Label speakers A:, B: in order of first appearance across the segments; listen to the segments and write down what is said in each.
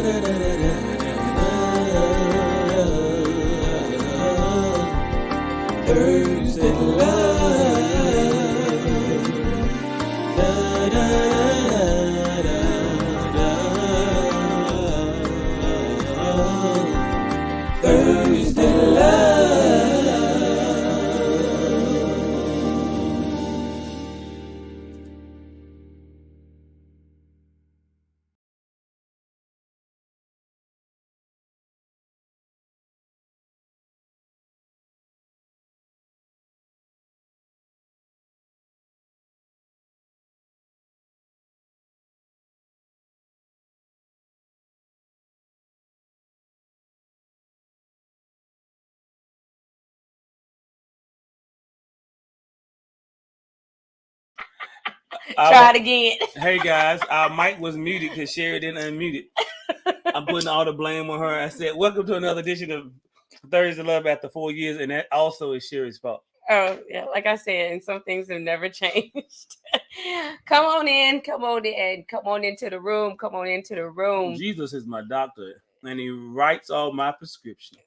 A: Thursday love. Thursday love.
B: Try it again.
C: Hey guys, our mic was muted because Sherry didn't unmute it. I'm putting all the blame on her. I said, welcome to another edition of Thursday Love after 4 years, and that also is Sherry's fault.
B: Oh, yeah, like I said, and some things have never changed. Come on into the room.
C: Jesus is my doctor, and he writes all my prescription.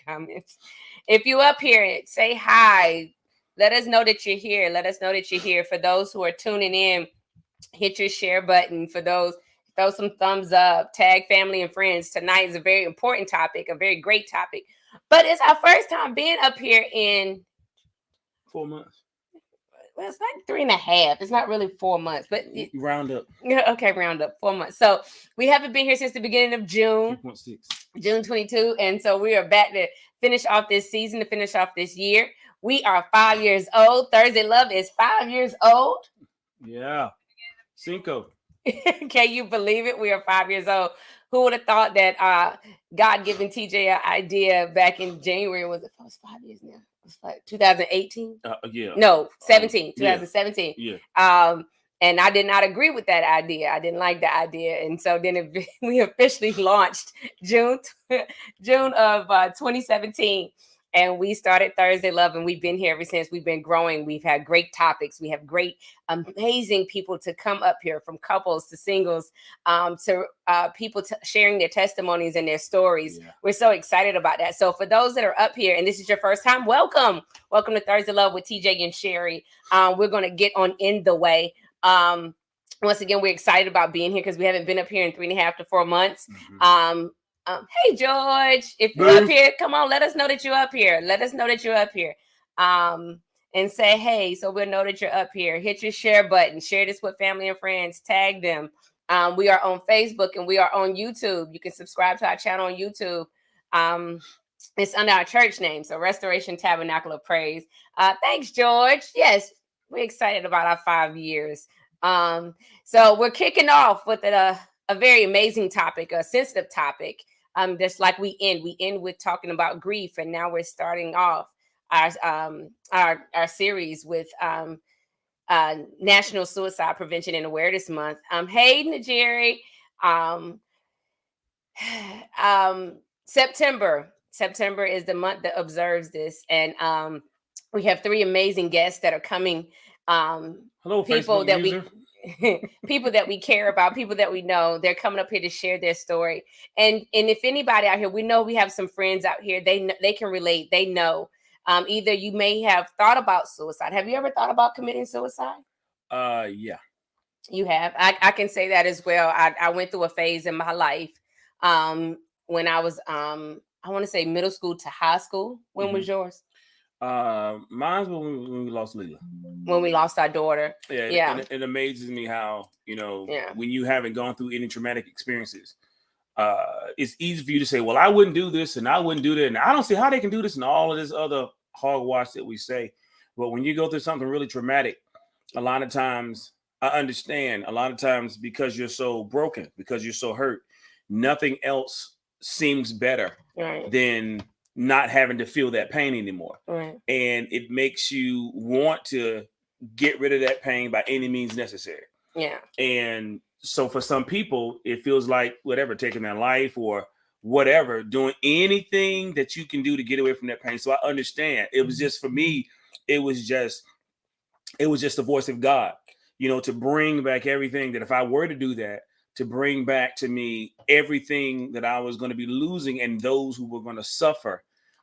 B: Comments. If you up here, say hi. Let us know that you're here. For those who are tuning in, hit your share button. For those, throw some thumbs up. Tag family and friends. Tonight is a very important topic, a very great topic. But it's our first time being up here in
C: 4 months.
B: Well, it's like 3.5. It's not really 4 months, but
C: round up.
B: Okay, round up 4 months. So we haven't been here since the beginning of June.
C: 3.6.
B: June 22. And so we are back to finish off this season, to finish off this year. We are 5 years old. Thursday Love is 5 years old.
C: Yeah. Cinco.
B: Can you believe it? We are 5 years old. Who would have thought that God-given TJ an idea back in January? Was 5 years now? It's like 2018?
C: Yeah.
B: No, 17. 2017.
C: Yeah.
B: And I did not agree with that idea. I didn't like the idea. And so then we officially launched June of 2017. And we started Thursday Love, and we've been here ever since. We've been growing. We've had great topics. We have great, amazing people to come up here, from couples to singles, to people sharing their testimonies and their stories. Yeah. We're so excited about that. So for those that are up here, and this is your first time, welcome. Welcome to Thursday Love with TJ and Sherry. We're going to get on in the way. Once again, we're excited about being here because we haven't been up here in 3.5 to 4 months. Mm-hmm. Hey, George, if you're up here, come on, let us know that you're up here. And say, hey, so we'll know that you're up here. Hit your share button. Share this with family and friends. Tag them. We are on Facebook and we are on YouTube. You can subscribe to our channel on YouTube. It's under our church name, so Restoration Tabernacle of Praise. Thanks, George. Yes, we're excited about our 5 years. So we're kicking off with a very amazing topic, a sensitive topic. Just like we end with talking about grief, and now we're starting off our series with National Suicide Prevention and Awareness Month. Hey, Najeri. September is the month that observes this, and we have 3 amazing guests that are coming.
C: Hello,
B: people
C: Facebook
B: that
C: user.
B: people that we care about, people that we know. They're coming up here to share their story. And if anybody out here, we know we have some friends out here, they can relate. They know. Either you may have thought about suicide. Have you ever thought about committing suicide?
C: Yeah.
B: You have. I can say that as well. I went through a phase in my life when I was I want to say middle school to high school. When was yours?
C: Mine's when we lost Leela.
B: When we lost our daughter.
C: Yeah. It amazes me how, when you haven't gone through any traumatic experiences, it's easy for you to say, well, I wouldn't do this and I wouldn't do that. And I don't see how they can do this and all of this other hogwash that we say. But when you go through something really traumatic, a lot of times I understand, because you're so broken, because you're so hurt, nothing else seems better than not having to feel that pain anymore. Right. And it makes you want to get rid of that pain by any means necessary. Yeah. And so for some people, it feels like whatever, taking their life or whatever, doing anything that you can do to get away from that pain. So I understand. It was just, for me, it was just the voice of God, to bring back everything that if I were to do that, to bring back to me everything that I was going to be losing and those who were going to suffer,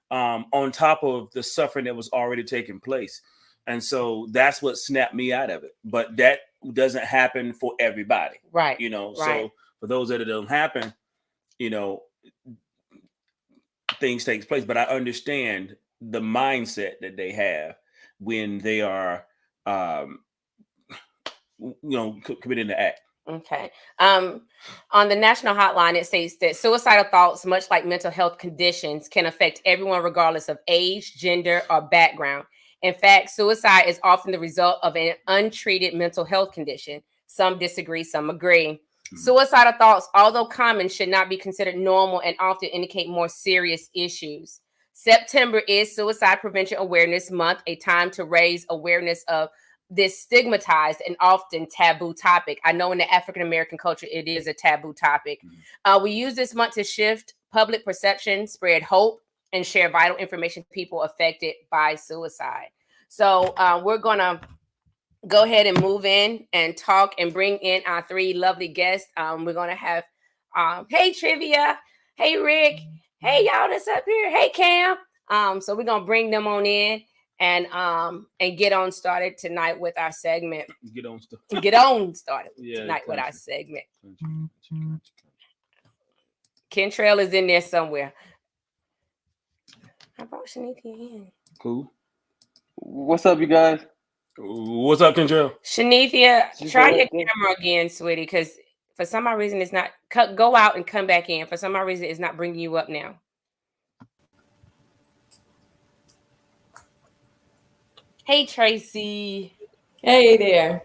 C: on top of the suffering that was already taking place. And so that's what snapped me out of it. But that doesn't happen for everybody.
B: Right.
C: So for those that it don't happen, things takes place. But I understand the mindset that they have when they are, committing the act.
B: Okay. On the national hotline, it states that suicidal thoughts, much like mental health conditions, can affect everyone regardless of age, gender, or background. In fact, suicide is often the result of an untreated mental health condition. Some disagree, some agree. Mm-hmm. Suicidal thoughts, although common, should not be considered normal and often indicate more serious issues. September is Suicide Prevention Awareness Month, a time to raise awareness of this stigmatized and often taboo topic. I know in the African American culture, it is a taboo topic. Mm-hmm. We use this month to shift public perception, spread hope, and share vital information to people affected by suicide. So we're going to go ahead and move in and talk and bring in our three lovely guests. We're going to have, hey, Trivia. Hey, Rick. Hey, y'all that's up here. Hey, Cam. So we're going to bring them on in and get on started tonight with our segment.
C: Get on started
B: tonight with our segment. Kentrell is in there somewhere. How about Shanithia in?
C: Cool.
D: What's up, you guys?
C: What's up, Kentrell?
B: Shanithia, try your camera again, sweetie, because for some odd reason it's not. Go out and come back in. For some odd reason it's not bringing you up now. Hey, Tracy.
E: Hey there.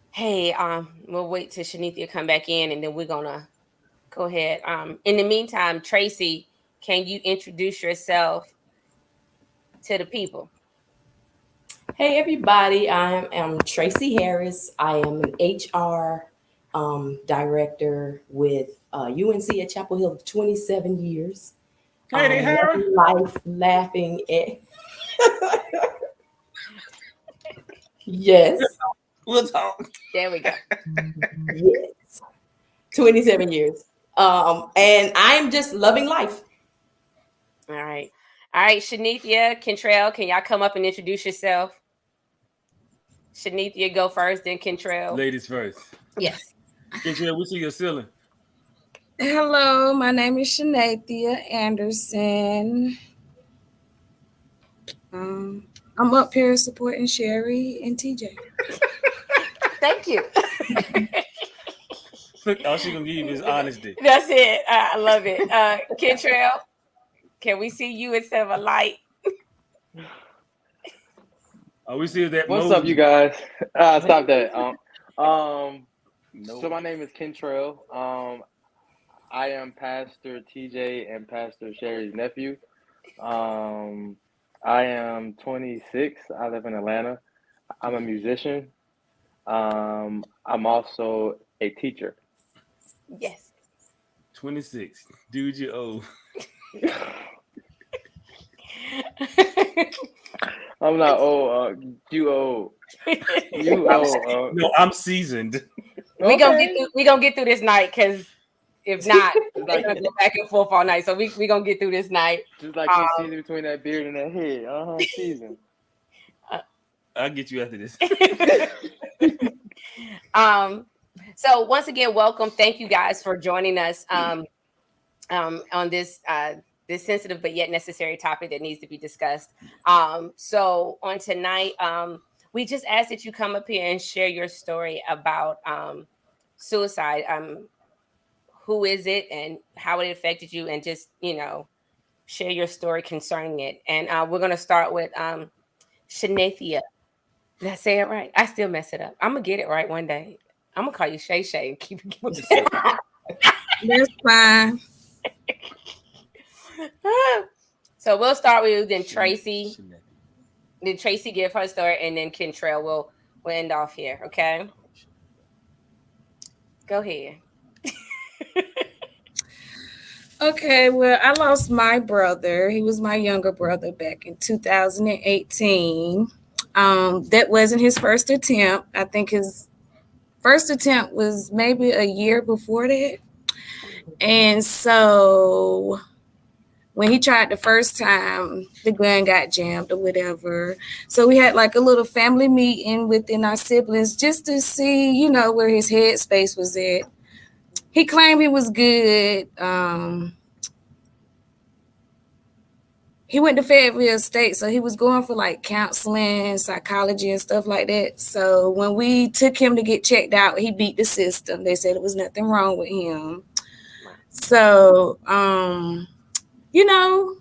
B: Hey, we'll wait till Shanithia come back in, and then we're gonna go ahead. In the meantime, Tracy, can you introduce yourself to the people?
E: Hey, everybody. I am Tracy Harris. I am an HR director with UNC at Chapel Hill for 27 years.
C: Hey, Harris.
E: Life laughing at. Yes.
C: We'll talk.
B: There we go.
E: Yes. 27 years. And I'm just loving life.
B: All right. Shanithia, Kentrell, can y'all come up and introduce yourself? Shanithia, go first, then Kentrell.
C: Ladies first.
B: Yes.
C: Kentrell, we see your ceiling.
F: Hello, my name is Shanithia Anderson. I'm up here supporting Sherry and TJ.
B: Thank you.
C: Look, all she's gonna give you is honesty.
B: That's it. I love it. Kentrell, can we see you instead of a light?
C: We see that.
D: What's up, you guys? Stop that.
C: No.
D: So my name is Kentrell. I am Pastor TJ and Pastor Sherry's nephew. I am 26. I live in Atlanta. I'm a musician. I'm also a teacher.
B: Yes.
C: 26. Dude, you're old.
D: I'm not old. You old. You old.
C: No, I'm seasoned.
B: We gonna get through this night, because if not, we're gonna go back and forth all night. So we gonna get through this night.
D: Just like you see between that beard and that head. Season.
C: I'll get you after this.
B: So once again, welcome. Thank you guys for joining us on this this sensitive but yet necessary topic that needs to be discussed. So on tonight, we just ask that you come up here and share your story about suicide. Who is it and how it affected you, and just, share your story concerning it. And we're going to start with Shanithia. Did I say it right? I still mess it up. I'm going to get it right one day. I'm going to call you Shay Shay and keep it.
F: That's fine.
B: So we'll start with you, then Tracy. Then Tracy give her story, and then Kentrell will end off here, okay? Go ahead.
F: Okay, well, I lost my brother. He was my younger brother back in 2018. That wasn't his first attempt. I think his first attempt was maybe a year before that. And so when he tried the first time, the gun got jammed or whatever. So we had like a little family meeting within our siblings just to see, you know, where his headspace was at. He claimed he was good. He went to Fayetteville State, so he was going for like counseling, psychology, and stuff like that. So when we took him to get checked out, he beat the system. They said it was nothing wrong with him. So, you know,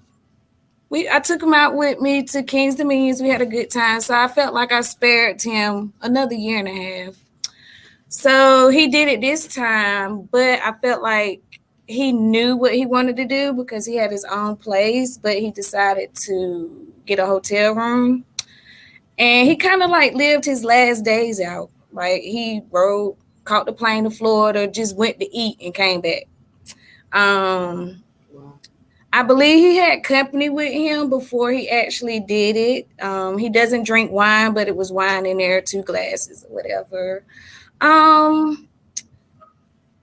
F: I took him out with me to King's Dominions. We had a good time. So I felt like I spared him another year and a half. So he did it this time, but I felt like he knew what he wanted to do because he had his own place, but he decided to get a hotel room. And he kind of like lived his last days out. Like he caught the plane to Florida, just went to eat and came back. I believe he had company with him before he actually did it. He doesn't drink wine, but it was wine in there, 2 glasses or whatever.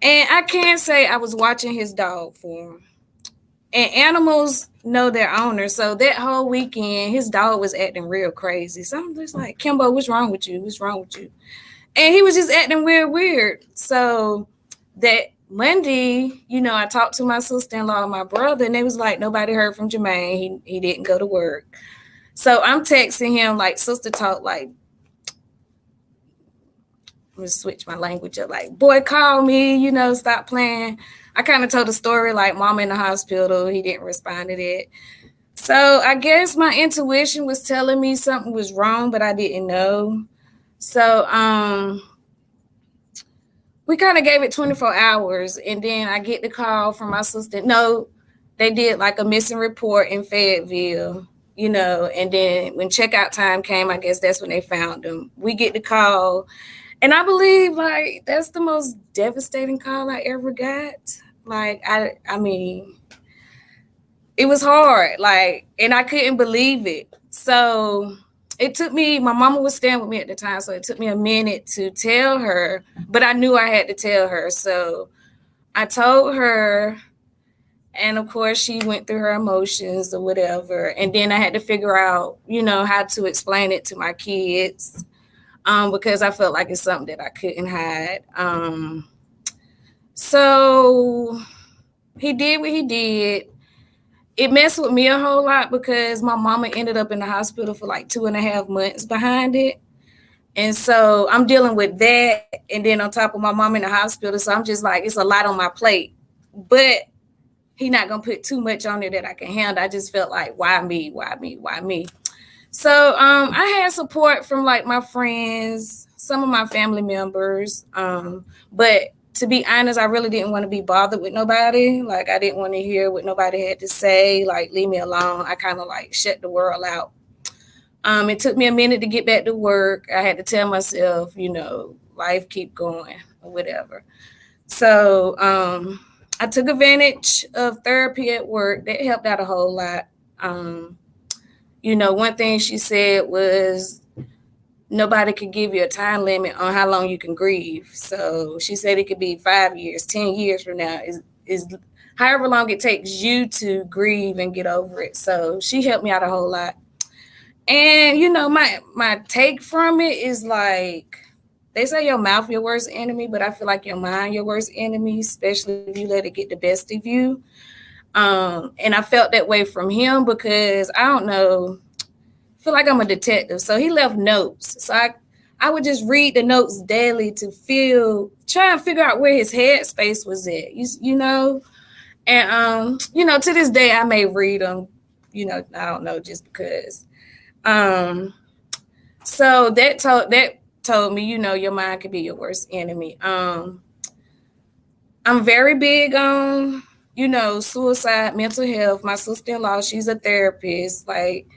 F: And I can say I was watching his dog for him. And animals know their owner. So that whole weekend, his dog was acting real crazy. So I'm just like, Kimbo, what's wrong with you? What's wrong with you? And he was just acting weird. So that Monday, you know, I talked to my sister-in-law and my brother, and they was like, nobody heard from Jermaine. He didn't go to work. So I'm texting him like sister talk, like, I'm gonna switch my language up, like, boy, call me, you know, stop playing. I kind of told the story like mama in the hospital. He didn't respond to that. So I guess my intuition was telling me something was wrong, but I didn't know. So we kind of gave it 24 hours. And then I get the call from my sister. No, they did like a missing report in Fayetteville, you know, and then when checkout time came, I guess that's when they found him. We get the call. And I believe like that's the most devastating call I ever got. Like, I mean, it was hard, like, and I couldn't believe it. So it took me, my mama was staying with me at the time, so it took me a minute to tell her, but I knew I had to tell her. So I told her, and of course she went through her emotions or whatever. And then I had to figure out, you know, how to explain it to my kids. Because I felt like it's something that I couldn't hide. So he did what he did. It messed with me a whole lot because my mama ended up in the hospital for like 2.5 months behind it. And so I'm dealing with that. And then on top of my mom in the hospital. So I'm just like, it's a lot on my plate. But he's not going to put too much on there that I can handle. I just felt like, why me? So I had support from like my friends, some of my family members. But to be honest, I really didn't want to be bothered with nobody. Like I didn't want to hear what nobody had to say. Like leave me alone. I kind of like shut the world out. It took me a minute to get back to work. I had to tell myself, you know, life keep going or whatever. So I took advantage of therapy at work. That helped out a whole lot. You know, one thing she said was nobody could give you a time limit on how long you can grieve. So she said it could be 5 years, 10 years from now, is however long it takes you to grieve and get over it. So she helped me out a whole lot. And, you know, my take from it is like, they say your mouth your worst enemy, but I feel like your mind your worst enemy, especially if you let it get the best of you. And I felt that way from him because I don't know, I feel like I'm a detective. So he left notes. So I would just read the notes daily to try and figure out where his headspace was at, you know? And, you know, to this day, I may read them, you know, I don't know, just because. So that told me, you know, your mind could be your worst enemy. I'm very big on, you know, suicide, mental health. My sister-in-law, she's a therapist. Like,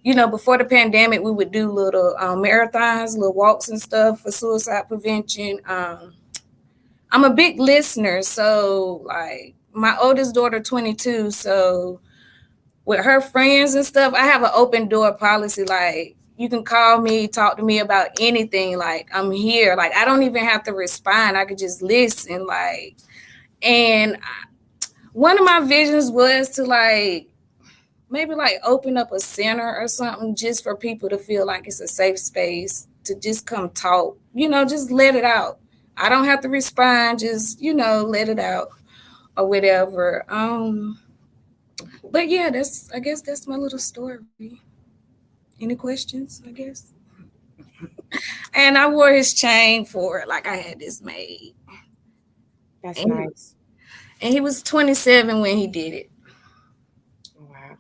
F: you know, before the pandemic, we would do little marathons, little walks and stuff for suicide prevention. I'm a big listener. So, like, my oldest daughter, 22. So, with her friends and stuff, I have an open door policy. Like, you can call me, talk to me about anything. Like, I'm here. Like, I don't even have to respond. I could just listen. Like, and one of my visions was to like maybe like open up a center or something just for people to feel like it's a safe space to just come talk, just let it out. I don't have to respond, just, let it out or whatever. But yeah, I guess that's my little story. Any questions, I guess? And I wore his chain for it, like I had this made.
B: That's nice.
F: And he was 27 when he did it.
B: Wow.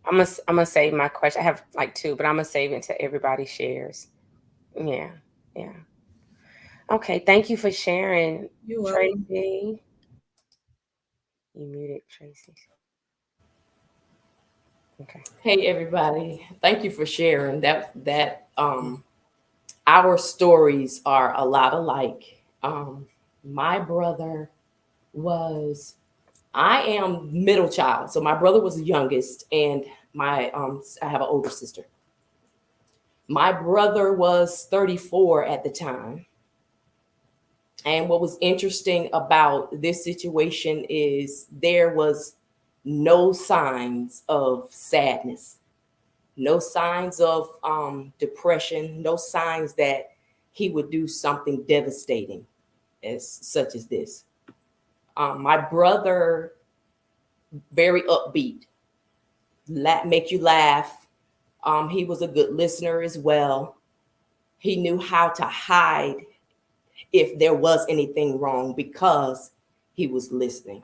B: I'm gonna save my question. I have like two, but I'm gonna save it until everybody shares. Yeah. Okay, thank you for sharing, Tracy. You muted, Tracy. Okay.
E: Hey everybody, thank you for sharing that. Our stories are a lot alike. My brother I am middle child, so my brother was the youngest, and I have an older sister. My brother was 34 at the time. And what was interesting about this situation is there was no signs of sadness, no signs of depression, no signs that he would do something devastating such as this. My brother, very upbeat, make you laugh. He was a good listener as well. He knew how to hide if there was anything wrong because he was listening.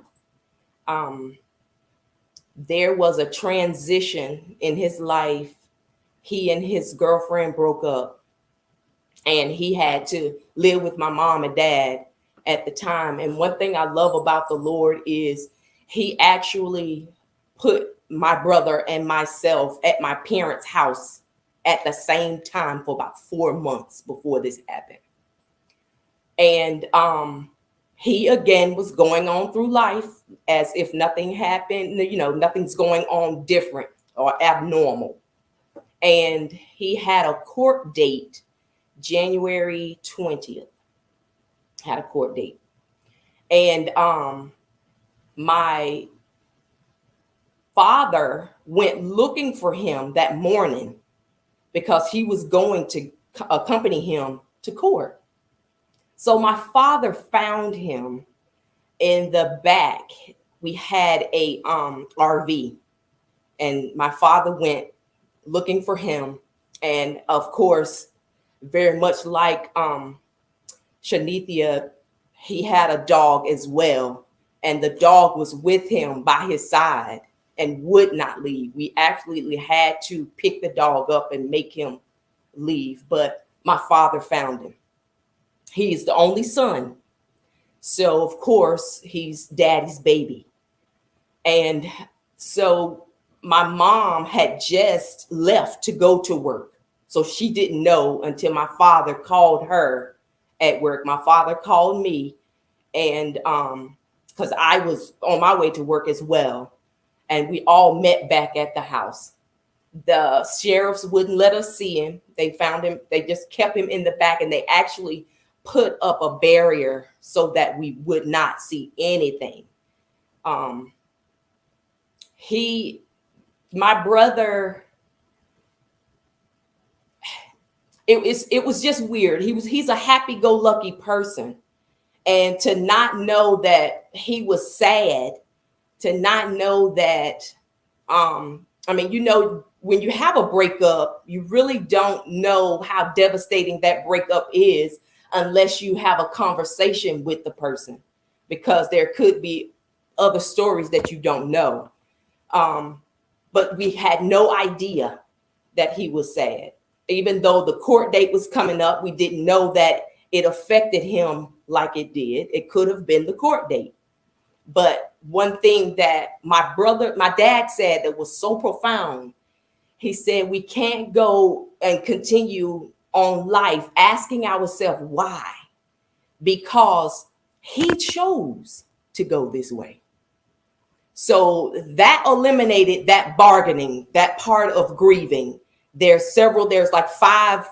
E: There was a transition in his life. He and his girlfriend broke up, and he had to live with my mom and dad at the time. And one thing I love about the Lord is he actually put my brother and myself at my parents' house at the same time for about 4 months before this happened. And he again was going on through life as if nothing happened, nothing's going on different or abnormal. And he had a court date January 20th. Had a court date. And my father went looking for him that morning because he was going to accompany him to court. So my father found him in the back. We had a RV, and my father went looking for him. And of course, very much like Shanithia, he had a dog as well. And the dog was with him by his side and would not leave. We actually had to pick the dog up and make him leave. But my father found him. He's the only son. So, of course, he's daddy's baby. And so my mom had just left to go to work. So she didn't know until my father called her at work. My father called me, and because I was on my way to work as well. And we all met back at the house. The sheriffs wouldn't let us see him. They found him. They just kept him in the back, and they actually put up a barrier so that we would not see anything. My brother, it was just weird. He's a happy-go-lucky person. And to not know that he was sad, to not know that, when you have a breakup, you really don't know how devastating that breakup is unless you have a conversation with the person, because there could be other stories that you don't know. But we had no idea that he was sad. Even though the court date was coming up, we didn't know that it affected him like it did. It could have been the court date. But one thing that my dad said that was so profound, he said, we can't go and continue on life asking ourselves why, because he chose to go this way. So that eliminated that bargaining, that part of grieving, there's like five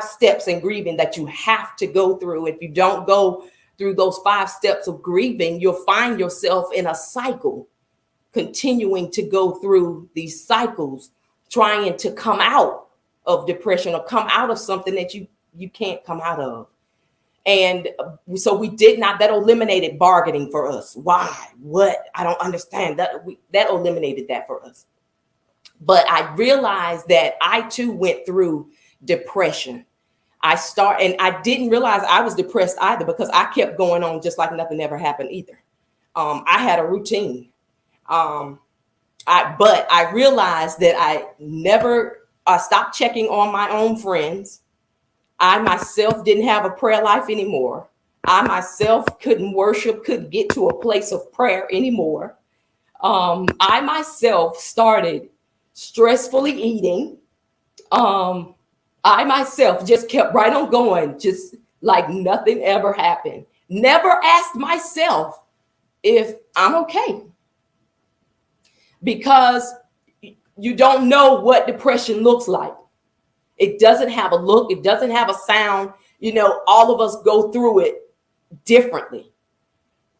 E: steps in grieving that you have to go through. If you don't go through those 5 steps of grieving, you'll find yourself in a cycle, continuing to go through these cycles, trying to come out of depression or come out of something that you can't come out of. And so we did not, that eliminated bargaining for us. Why? What? I don't understand. That eliminated that for us. But I realized that I too went through depression. And I didn't realize I was depressed either, because I kept going on just like nothing ever happened either. I had a routine. But I realized that I stopped checking on my own friends. I myself didn't have a prayer life anymore. I myself couldn't worship, couldn't get to a place of prayer anymore. I myself started stressfully eating. I myself just kept right on going, just like nothing ever happened. Never asked myself if I'm okay, because you don't know what depression looks like. It doesn't have a look. It doesn't have a sound. All of us go through it differently.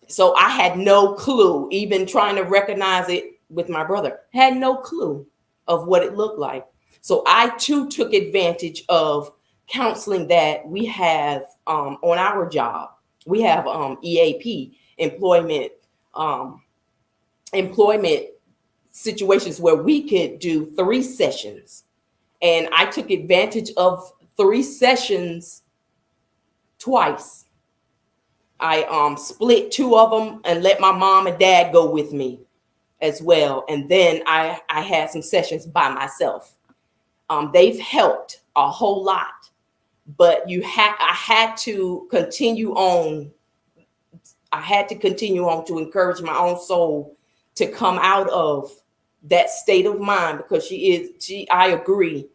E: So I had no clue, even trying to recognize it with my brother, had no clue of what it looked like. So I too took advantage of counseling that we have on our job. We have EAP, employment situations, where we could do 3 sessions. And I took advantage of 3 sessions twice. I split 2 of them and let my mom and dad go with me as well. And then I had some sessions by myself. They've helped a whole lot, but I had to continue on. I had to continue on to encourage my own soul to come out of that state of mind, because I agree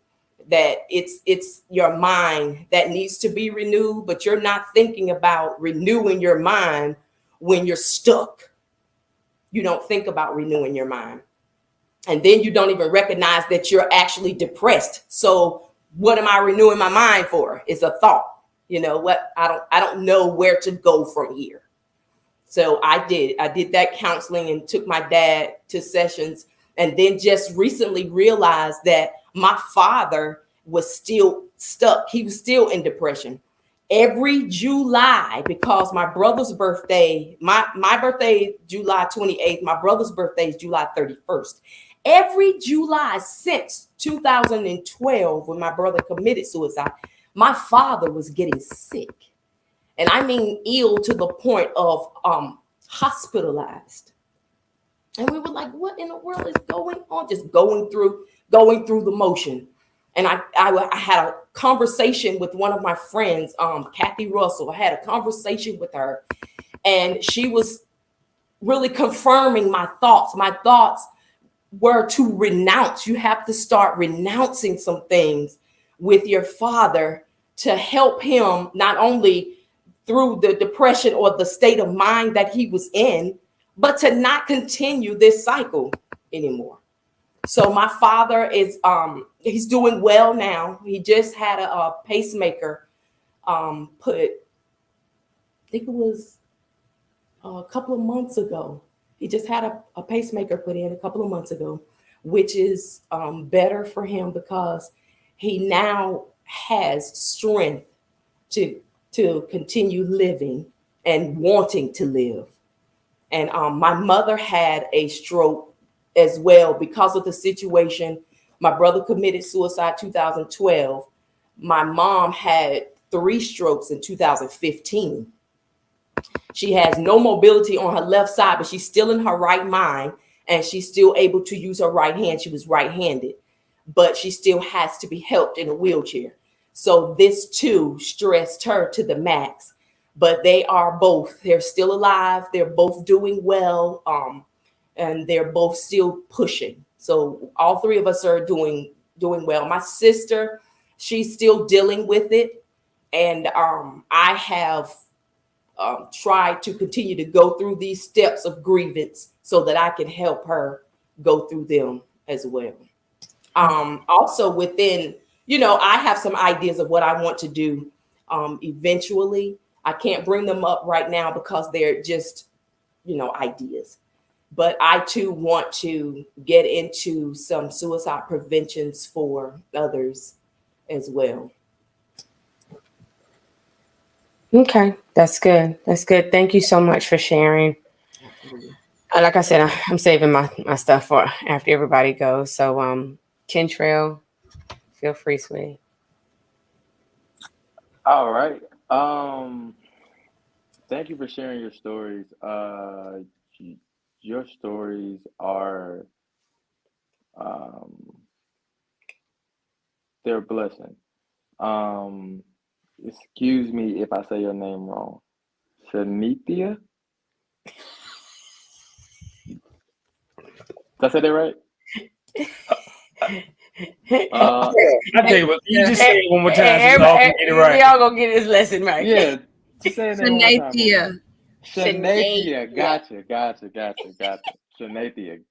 E: that it's your mind that needs to be renewed, but you're not thinking about renewing your mind when you're stuck. You don't think about renewing your mind. And then you don't even recognize that you're actually depressed. So what am I renewing my mind for? It's a thought. What? I don't know where to go from here. So I did that counseling and took my dad to sessions, and then just recently realized that my father was still stuck. He was still in depression. Every July, because my brother's birthday, my birthday, July 28th, my brother's birthday is July 31st. Every July since 2012, when my brother committed suicide, my father was getting sick. And I mean ill to the point of hospitalized. And we were like, what in the world is going on? Just going through the motion. And I had a conversation with one of my friends, Kathy Russell. I had a conversation with her, and she was really confirming my thoughts. My thoughts were to renounce. You have to start renouncing some things with your father to help him not only through the depression or the state of mind that he was in, but to not continue this cycle anymore. So my father is, he's doing well now. He just had a pacemaker put, I think it was a couple of months ago. He just had a pacemaker put in a couple of months ago, which is better for him, because he now has strength to continue living and wanting to live. And my mother had a stroke as well because of the situation. My brother committed suicide 2012. My mom had 3 strokes in 2015. She has no mobility on her left side, but she's still in her right mind, and she's still able to use her right hand. She was right-handed, but she still has to be helped in a wheelchair. So this too stressed her to the max. But they're still alive. They're both doing well. And they're both still pushing. So all 3 of us are doing well. My sister, she's still dealing with it. And I have tried to continue to go through these steps of grievance so that I can help her go through them as well. Also within, I have some ideas of what I want to do eventually. I can't bring them up right now because they're just, ideas. But I too want to get into some suicide preventions for others as well.
B: Okay, that's good. That's good. Thank you so much for sharing.
E: Absolutely.
B: Like I said, I'm saving my stuff for after everybody goes. So, Kentrail, feel free, sweetie.
D: All right. Thank you for sharing your stories. Your stories are um, they're a blessing. Um, excuse me if I say your name wrong. Shanithia? Did I say that right?
C: I tell you what, you just say it one more time so we all can get it right.
B: We all gonna get this lesson right.
D: Yeah, just say your name one more time for me.
F: Shanathia.
D: Shanathia, gotcha. Shanathia.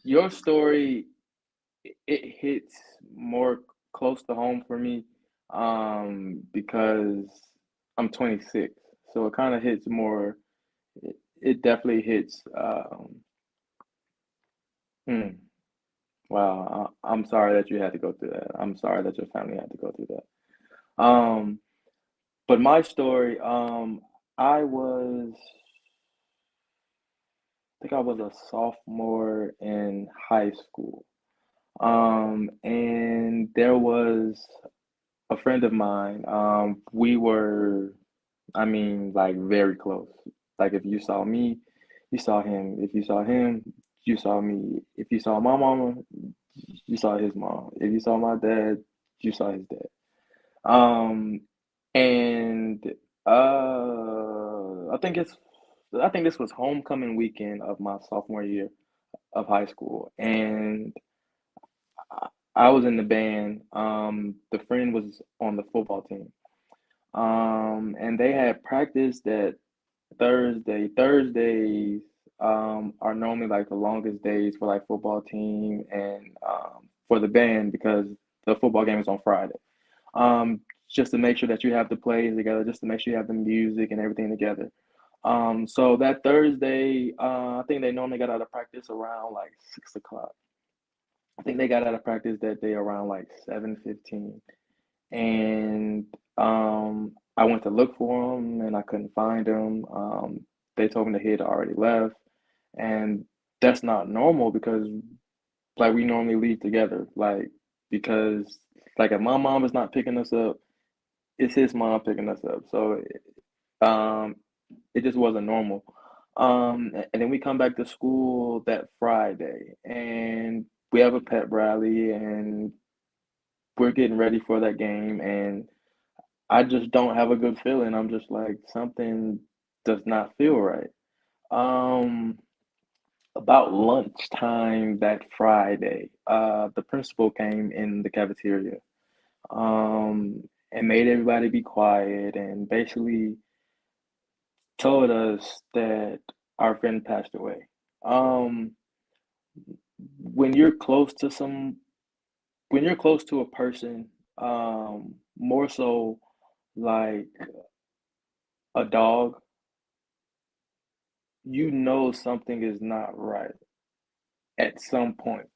D: Your story, it hits more close to home for me, because I'm 26, so it kind of hits more. It definitely hits. Hmm, wow, I'm sorry that you had to go through that. I'm sorry that your family had to go through that. But my story, I was, I think I was a sophomore in high school. And there was a friend of mine. We were, I mean, like very close. Like if you saw me, you saw him. If you saw him, you saw me. If you saw my mama, you saw his mom. If you saw my dad, you saw his dad. Um, and I think I think this was homecoming weekend of my sophomore year of high school, and I I was in the band. The friend was on the football team. And they had practice that Thursday. Thursdays are normally like the longest days for like football team and for the band because the football game is on Friday. Just to make sure that you have the plays together, just to make sure you have the music and everything together. So that Thursday, I think they normally got out of practice around like 6 o'clock. I think they got out of practice that day around like 7:15, and I went to look for him and I couldn't find him. They told me that he had already left, and that's not normal because like we normally leave together, like because like if my mom is not picking us up, it's his mom picking us up. So um, it just wasn't normal. And then we come back to school that Friday, and we have a pep rally, and we're getting ready for that game, and I just don't have a good feeling. I'm just like something does not feel right. Um, about lunchtime that Friday, the principal came in the cafeteria, and made everybody be quiet and basically told us that our friend passed away. Um, when you're close to when you're close to a person, more so like a dog, you know something is not right at some point.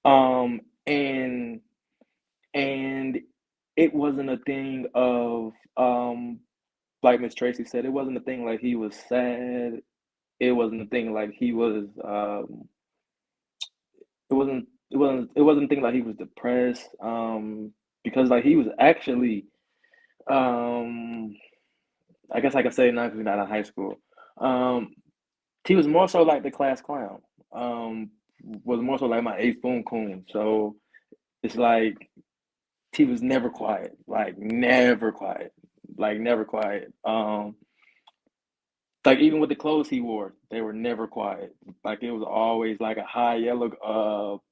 D: Um, and and it wasn't a thing of like Miss Tracy said, it wasn't a thing like he was sad. It wasn't a thing like he was it wasn't a thing like he was depressed. Because like he was actually um I guess I could say now because he's not in high school. Um, he was more so like the class clown. Um, was more so like my eighth boom coon. So it's like he was never quiet, like never quiet, like never quiet. Like even with the clothes he wore, they were never quiet. Like it was always like a high yellow,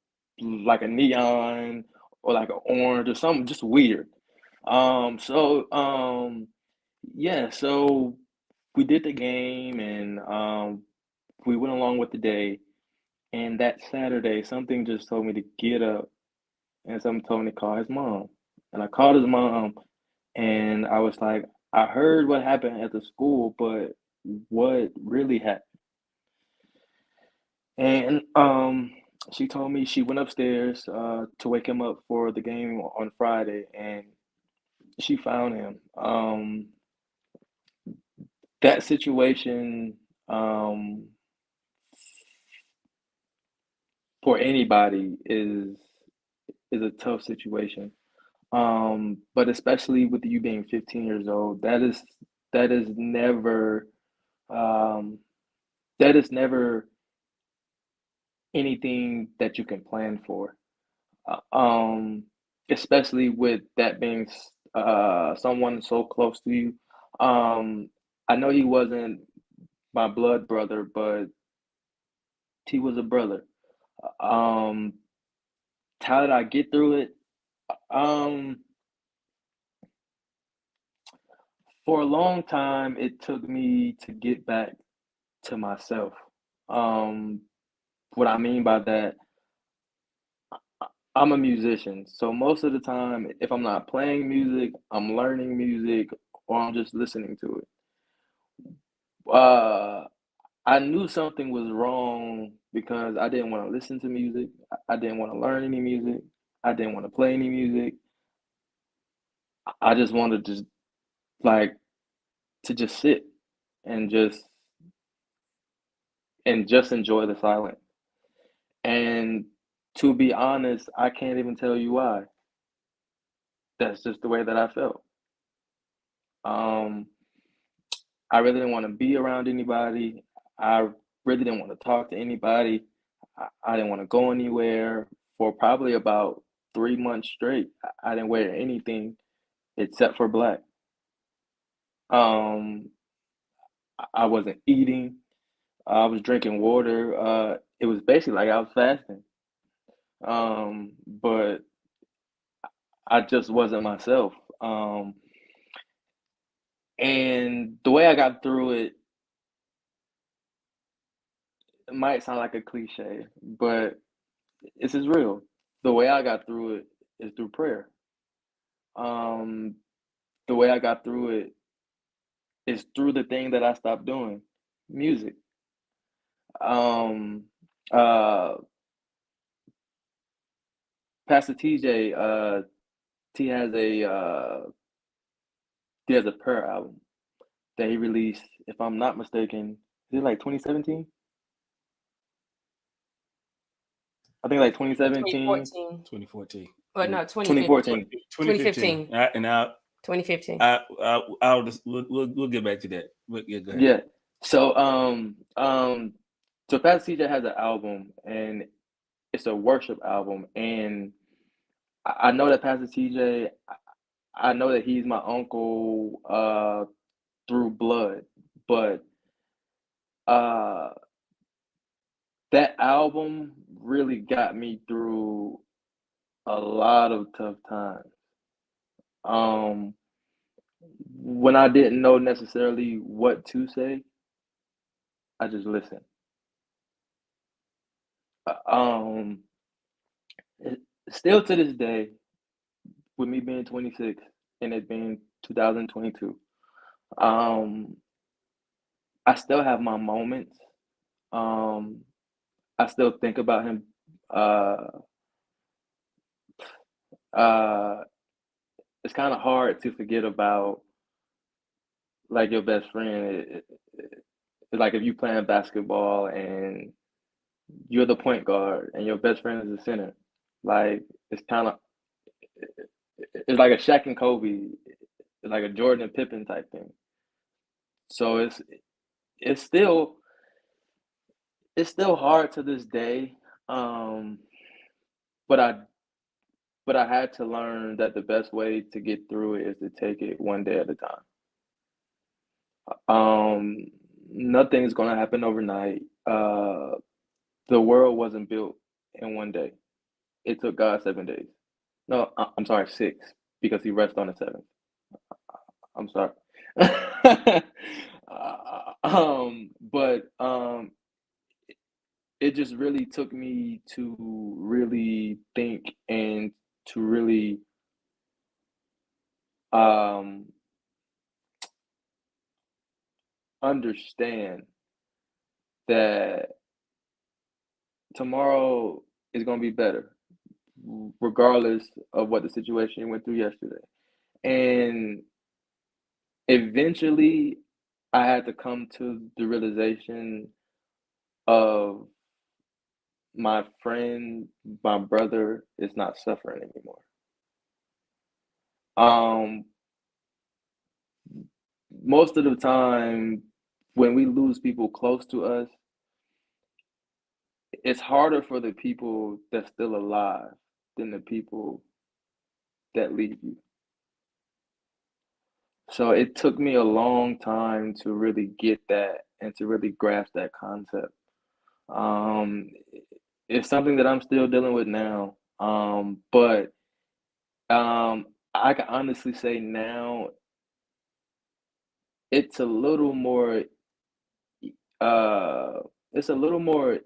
D: like a neon or like an orange or something, just weird. Yeah, so we did the game and we went along with the day. And that Saturday, something just told me to get up, and something told me to call his mom. And I called his mom, and I was like, I heard what happened at the school, but what really happened? And she told me she went upstairs to wake him up for the game on Friday, and she found him. That situation, for anybody is a tough situation. But especially with you being 15 years old, that is never um, that is never anything that you can plan for. Uh, Um, Especially with that being someone so close to you. I know he wasn't my blood brother, but he was a brother. Um, how did I get through it? Um, for a long time, it took me to get back to myself. Um, what I mean by that, I'm a musician. So most of the time, if I'm not playing music, I'm learning music or I'm just listening to it. Uh, I knew something was wrong because I didn't want to listen to music. I didn't want to learn any music. I didn't want to play any music. I just wanted to like to just sit and just enjoy the silence. And to be honest, I can't even tell you why. That's just the way that I felt. Um, I really didn't want to be around anybody. I really didn't want to talk to anybody. I didn't want to go anywhere for probably about 3 months straight. I didn't wear anything except for black. Um, I wasn't eating. I was drinking water. It was basically like I was fasting. But I just wasn't myself. And the way I got through it, it might sound like a cliche, but this is real. The way I got through it is through prayer. Um, the way I got through it is through the thing that I stopped doing, music. Um, uh, Pastor TJ, he has a he has a prayer album that he released. If I'm not mistaken, is it like 2017? I think like 2017,
B: 2014.
C: 2014.
B: Or no, 2015.
D: 2014.
B: 2015.
C: And now
B: 2015.
C: I'll just we'll get back to that. Yeah, go ahead.
D: Yeah. So so Pastor TJ has an album and it's a worship album, and I know that Pastor TJ, I know that he's my uncle through blood, but uh that album really got me through a lot of tough times. Um when I didn't know necessarily what to say, I just listened. Um it- Still to this day, with me being 26 and it being 2022, um I still have my moments. Um I still think about him. Uh uh it's kind of hard to forget about like your best friend. It's like if you playing basketball and you're the point guard and your best friend is the center. Like it's kind of it's like a Shaq and Kobe. It's like a Jordan and Pippen type thing. So it's still it's still hard to this day. Um, but I had to learn that the best way to get through it is to take it one day at a time. Um, Nothing's gonna happen overnight. The world wasn't built in one day. It took God 7 days. No, I'm sorry, six, because He rested on the seventh. I'm sorry. But it just really took me to really think and to really understand that tomorrow is going to be better, regardless of what the situation went through yesterday. And eventually, I had to come to the realization of my friend, my brother, is not suffering anymore. Most of the time, when we lose people close to us, it's harder for the people that's still alive than the people that leave you. So it took me a long time to really get that and to really grasp that concept. Um, it's something that I'm still dealing with now. But I can honestly say now it's a little more it's a little more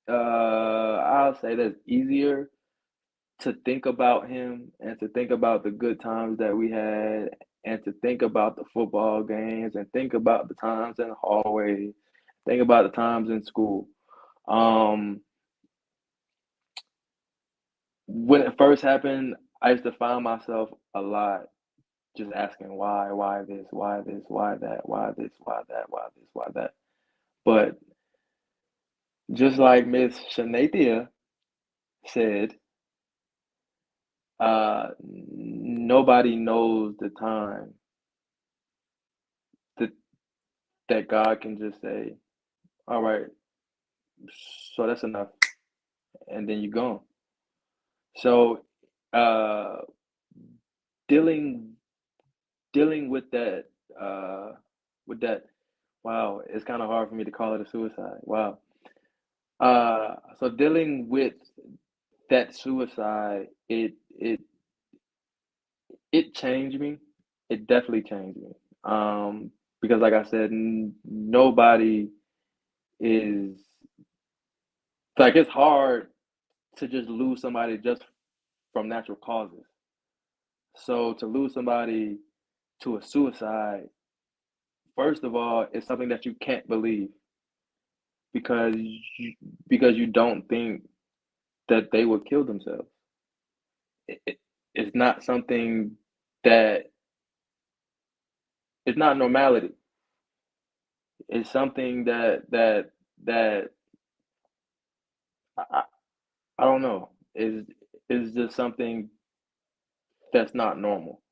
D: I'll say that's easier to think about him and to think about the good times that we had and to think about the football games and think about the times in the hallway, think about the times in school. When it first happened, I used to find myself a lot just asking why this, why this, why that, why this, why that, why this, why that. But just like Miss Shanathia said, nobody knows the time that that God can just say, all right, so that's enough, and then you're gone. So uh dealing with that with that wow, it's kind of hard for me to call it a suicide. Wow. So dealing with that suicide, it changed me. It definitely changed me. Because like I said, nobody is like it's hard to just lose somebody just from natural causes. So to lose somebody to a suicide, first of all, it's something that you can't believe because you don't think that they would kill themselves. It's not something that it's not normality. It's something that I, I don't know is just something that's not normal.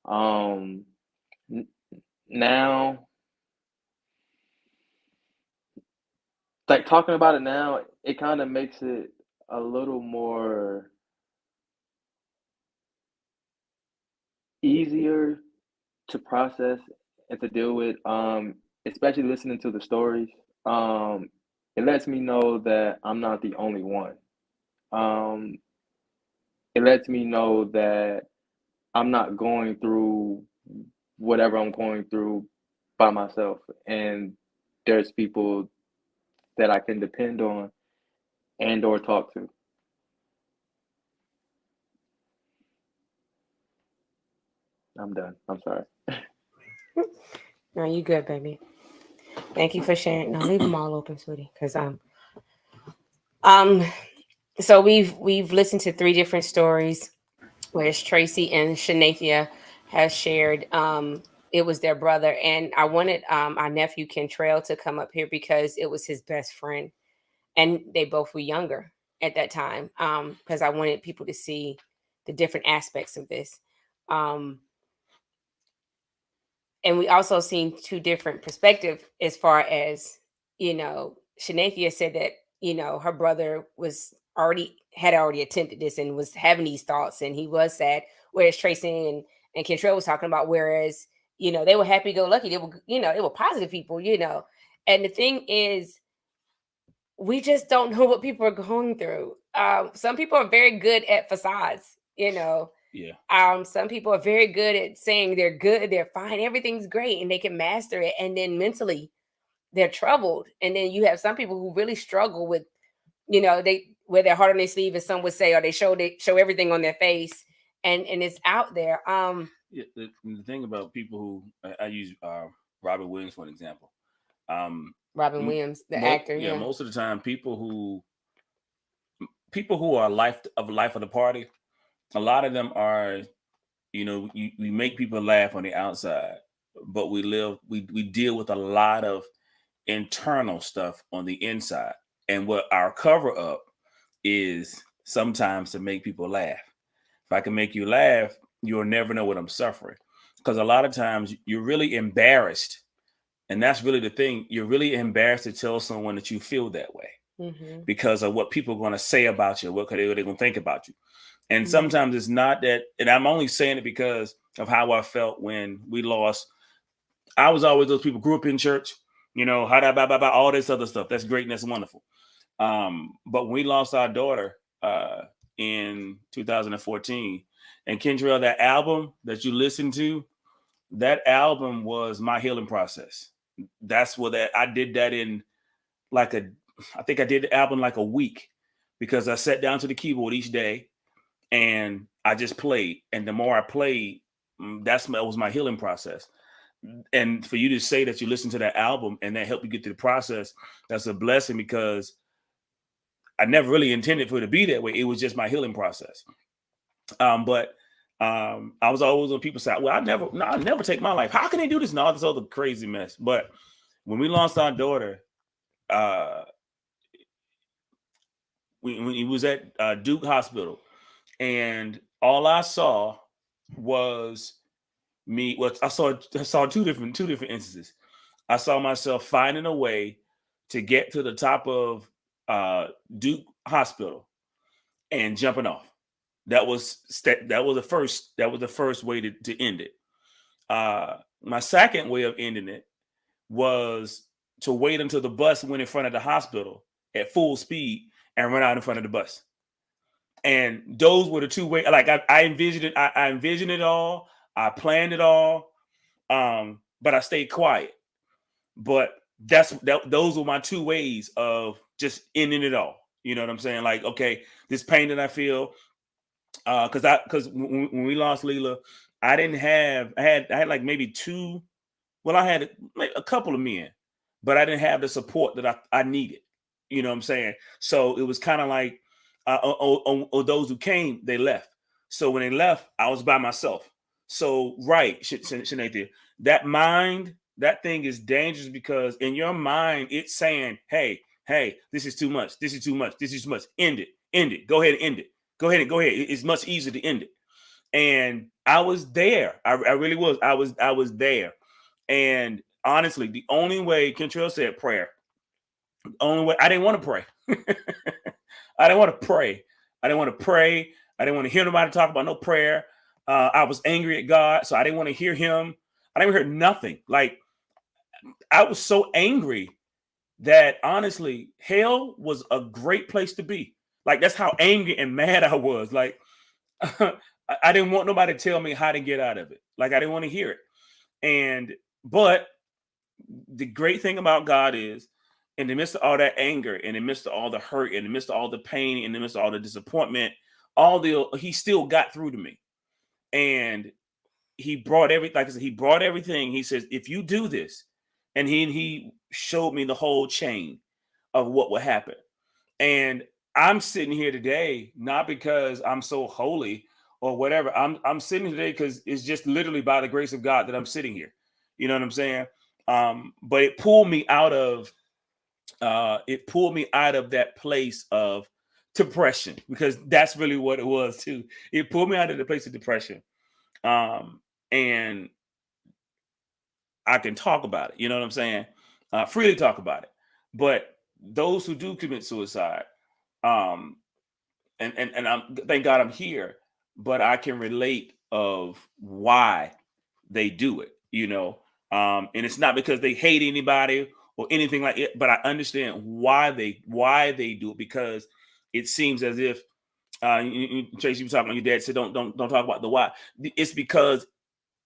D: Um, Now, like talking about it now, it kind of makes it a little more easier to process and to deal with. Especially listening to the stories. Um, it lets me know that I'm not the only one. Um, it lets me know that I'm not going through whatever I'm going through by myself, and there's people that I can depend on and or talk to. I'm done. I'm sorry.
B: No, you good, baby. Thank you for sharing. Now leave them all open, sweetie, because so we've listened to 3 different stories, whereas Tracy and Shanathia has shared it was their brother, and I wanted our nephew Kentrell to come up here because it was his best friend, and they both were younger at that time because I wanted people to see the different aspects of this. And we also seen 2 different perspectives as far as, Shanathia said that, her brother had already attempted this and was having these thoughts and he was sad. Whereas Tracy and Kentrell was talking about, whereas, they were happy go lucky. They were, they were positive people, And the thing is, we just don't know what people are going through. Some people are very good at facades,
C: Yeah.
B: Some people are very good at saying they're good, they're fine, everything's great, and they can master it. And then mentally, they're troubled. And then you have some people who really struggle with, you know, they wear their heart on their sleeve, as some would say, or they show everything on their face, and it's out there.
C: Yeah, the thing about people who I use Robin Williams for an example.
B: Robin Williams, the actor.
C: Yeah, most of the time, people who are life of the party, a lot of them are, you know, we make people laugh on the outside, but we deal with a lot of internal stuff on the inside. And what our cover up is sometimes to make people laugh. If I can make you laugh, you'll never know what I'm suffering. Because a lot of times you're really embarrassed. And that's really the thing. You're really embarrassed to tell someone that you feel that way because of what people are going to say about you, what they're going to think about you. And sometimes it's not that, and I'm only saying it because of how I felt when we lost. I was always those people, grew up in church, you know, all this other stuff. That's great and that's wonderful. But when we lost our daughter in 2014, and Kentrell, that album that you listened to, that album was my healing process. That's what I did that in I think I did the album like a week, because I sat down to the keyboard each day and I just played. And the more I played, that was my healing process. And for you to say that you listened to that album and that helped you get through the process, that's a blessing, because I never really intended for it to be that way. It was just my healing process. But I was always on people's side. Well, I never take my life. How can they do this and all this other crazy mess? But when we lost our daughter, when he was at Duke Hospital, and all I saw was me. Well, I saw two different instances. I saw myself finding a way to get to the top of Duke Hospital and jumping off. That was the first way to end it. My second way of ending it was to wait until the bus went in front of the hospital at full speed and run out in front of the bus. And those were the two ways. Like I envisioned it. I envisioned it all. I planned it all. But I stayed quiet. But those were my two ways of just ending it all. You know what I'm saying? Like, okay, this pain that I feel, because when we lost Leela, I had like maybe two. Well, I had a couple of men, but I didn't have the support that I needed. You know what I'm saying? So it was kind of like, those who came, they left. So when they left, I was by myself. So right, Shanathia, that thing is dangerous, because in your mind, it's saying, hey, this is too much. This is too much. This is too much. End it. Go ahead and end it. Go ahead. It's much easier to end it. And I was there. I really was. I was there. And honestly, the only way, Kentrell said prayer. The only way, I didn't want to pray. I didn't want to pray. I didn't want to hear nobody talk about no prayer. I was angry at God, so I didn't want to hear him. I didn't hear nothing. Like, I was so angry that honestly, hell was a great place to be. Like, that's how angry and mad I was. Like, I didn't want nobody to tell me how to get out of it. Like, I didn't want to hear it. But the great thing about God is, in the midst of all that anger, in the midst of all the hurt, in the midst of all the pain, in the midst of all the disappointment, he still got through to me. And he brought everything. Like I said, he brought everything. He says, if you do this, and he showed me the whole chain of what would happen. And I'm sitting here today, not because I'm so holy or whatever. I'm sitting here today because it's just literally by the grace of God that I'm sitting here. You know what I'm saying? But it pulled me out of that place of depression, because that's really what it was too. It pulled me out of the place of depression. And I can talk about it, you know what I'm saying? Freely talk about it. But those who do commit suicide, and thank God I'm here, but I can relate of why they do it, you know. And it's not because they hate anybody or anything like it, but I understand why they do it, because it seems as if Tracy, you were talking about your dad said don't talk about the why. It's because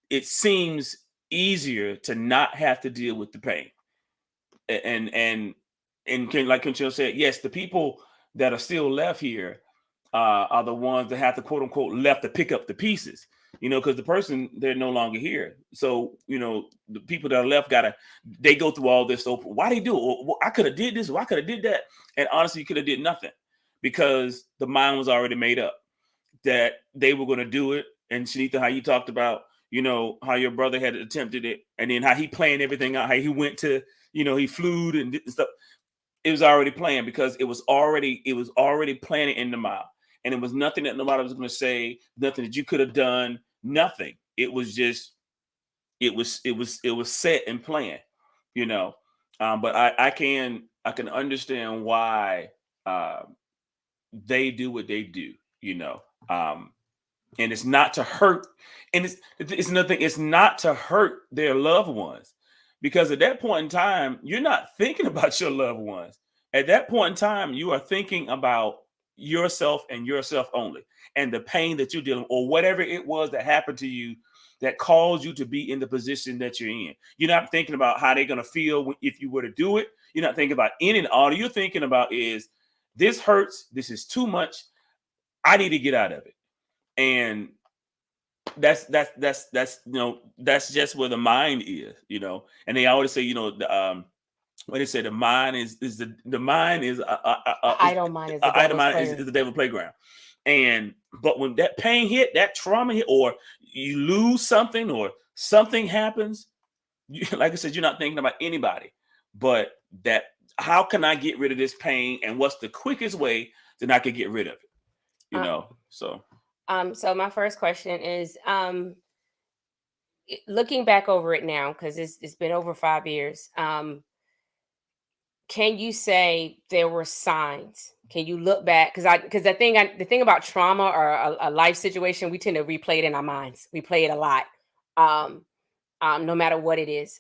C: it seems easier to not have to deal with the pain. and like Conchil said, yes, the people that are still left here are the ones that have to quote unquote left to pick up the pieces, because the person, they're no longer here. So, the people that are left they go through all this. So why they do it? Well, I could have did this. Or I could have did that. And honestly, you could have did nothing because the mind was already made up that they were going to do it. And Shanita, how you talked about, how your brother had attempted it and then how he planned everything out, how he went to, he flew and did stuff. It was already planned because it was already planted in the mind. And it was nothing that nobody was going to say, nothing that you could have done, nothing. It was just, it was set and planned, but I can understand why they do what they do, and it's not to hurt. And it's nothing. It's not to hurt their loved ones, because at that point in time, you're not thinking about your loved ones. At that point in time, you are thinking about yourself and yourself only, and the pain that you're dealing with, or whatever it was that happened to you that caused you to be in the position that you're in. You're not thinking about how they're going to feel if you were to do it. You're not thinking about any and all you're thinking about is, this hurts. This is too much. I need to get out of it. And that's just where the mind is, and they always say, when they say the mind is the mind is
B: idle mind
C: is the devil's playground. But when that pain hit, that trauma hit, or you lose something or something happens, like I said, you're not thinking about anybody, but that how can I get rid of this pain, and what's the quickest way that I can get rid of it? So
B: my first question is, looking back over it now, because it's been over 5 years. Can you say there were signs? Can you look back? Because the thing about trauma or a life situation, we tend to replay it in our minds. We play it a lot, no matter what it is.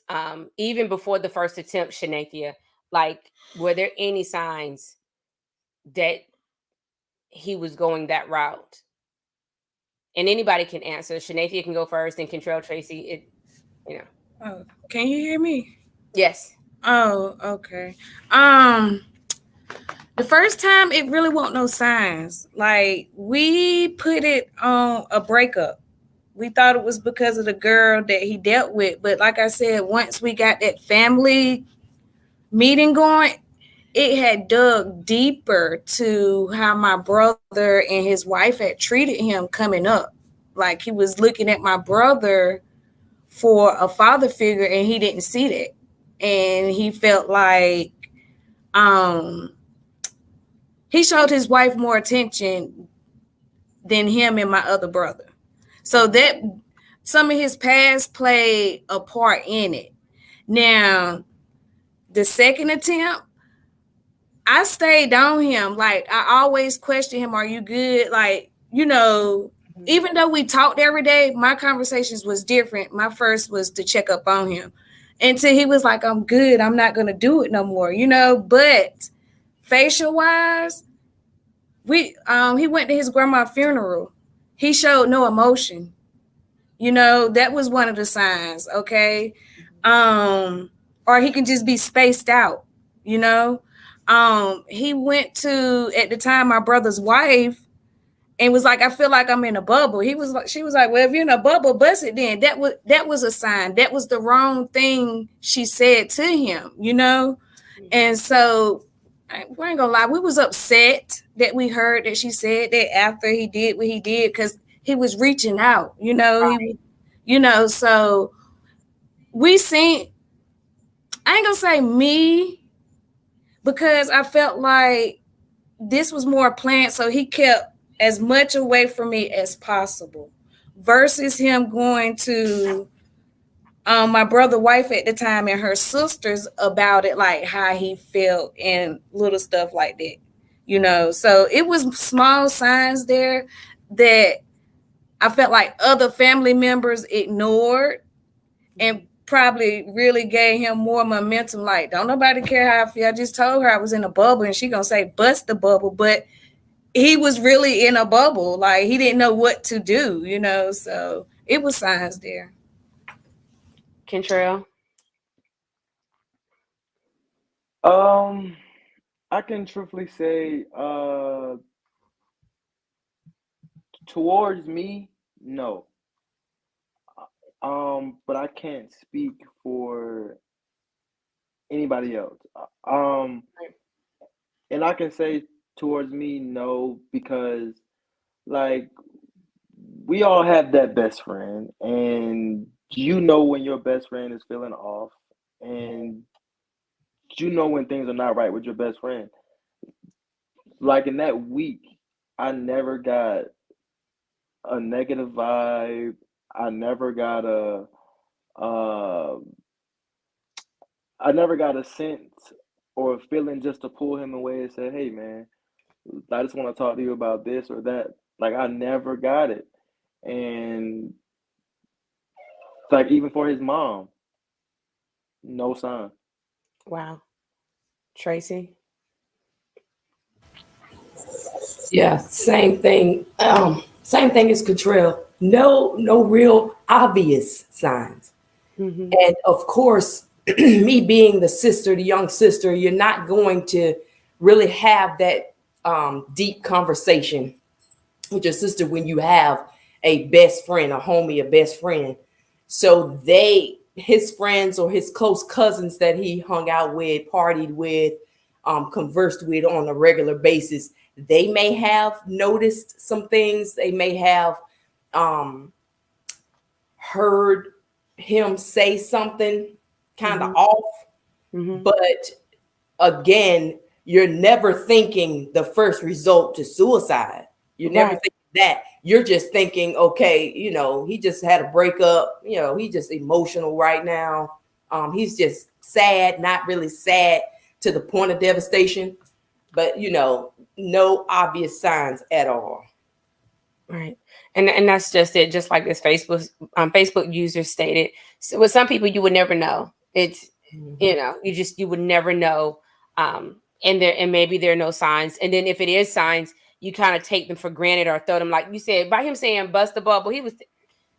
B: Even before the first attempt, Shanathia, like, were there any signs that he was going that route? And anybody can answer. Shanathia can go first, and Control, Tracy.
F: Oh, can you hear me?
B: Yes.
F: Oh, okay. The first time, it really wasn't no signs. Like, we put it on a breakup. We thought it was because of the girl that he dealt with. But like I said, once we got that family meeting going, it had dug deeper to how my brother and his wife had treated him coming up. Like, he was looking at my brother for a father figure, and he didn't see that. And he felt like he showed his wife more attention than him and my other brother. So that some of his past played a part in it. Now, the second attempt, I stayed on him. Like, I always questioned him, are you good? Like, even though we talked every day, my conversations was different. My first was to check up on him until he was like, I'm good. I'm not going to do it no more, but facial wise, he went to his grandma's funeral. He showed no emotion. That was one of the signs. Okay. Or he can just be spaced out, he went to, at the time, my brother's wife, and was like, I feel like I'm in a bubble. She was like, well, if you're in a bubble, bust it then. That was a sign. That was the wrong thing she said to him, And so, we ain't gonna lie, we was upset that we heard that she said that after he did what he did, because he was reaching out, Right. So we seen, I ain't gonna say me, because I felt like this was more planned, so he kept as much away from me as possible, versus him going to my brother's wife at the time and her sisters about it, like how he felt and little stuff like that, So it was small signs there that I felt like other family members ignored and probably really gave him more momentum. Like, don't nobody care how I feel. I just told her I was in a bubble, and she gonna say bust the bubble, but he was really in a bubble. Like, he didn't know what to do, so it was signs there.
B: Kentrell?
D: I can truthfully say, towards me, no. But I can't speak for anybody else. And I can say towards me, no, because like we all have that best friend, and you know when your best friend is feeling off, and you know when things are not right with your best friend. Like in that week, I never got a negative vibe. I never got uh, I never got a sense or a feeling just to pull him away and say, "Hey, man, I just want to talk to you about this or that." Like I never got it, and like even for his mom, no sign.
B: Wow. Tracy?
E: Yeah, same thing. Same thing as Cottrell. No real obvious signs.
B: Mm-hmm.
E: And of course, me being the sister, the young sister, you're not going to really have that deep conversation with your sister when you have a best friend, a homie, a best friend. So his friends or his close cousins that he hung out with, partied with, conversed with on a regular basis, they may have noticed some things. They may have um, heard him say something kind of
B: Mm-hmm.
E: off.
B: Mm-hmm.
E: But again, you're never thinking the first result to suicide. You're never
B: Right.
E: thinking that. You're just thinking, okay, he just had a breakup. He's just emotional right now. He's just sad, not really sad to the point of devastation, but no obvious signs at all.
B: Right. And that's just it. Just like this Facebook user stated. So with some people you would never know. It's you would never know. And maybe there are no signs. And then if it is signs, you kind of take them for granted or throw them, like you said, by him saying bust the bubble,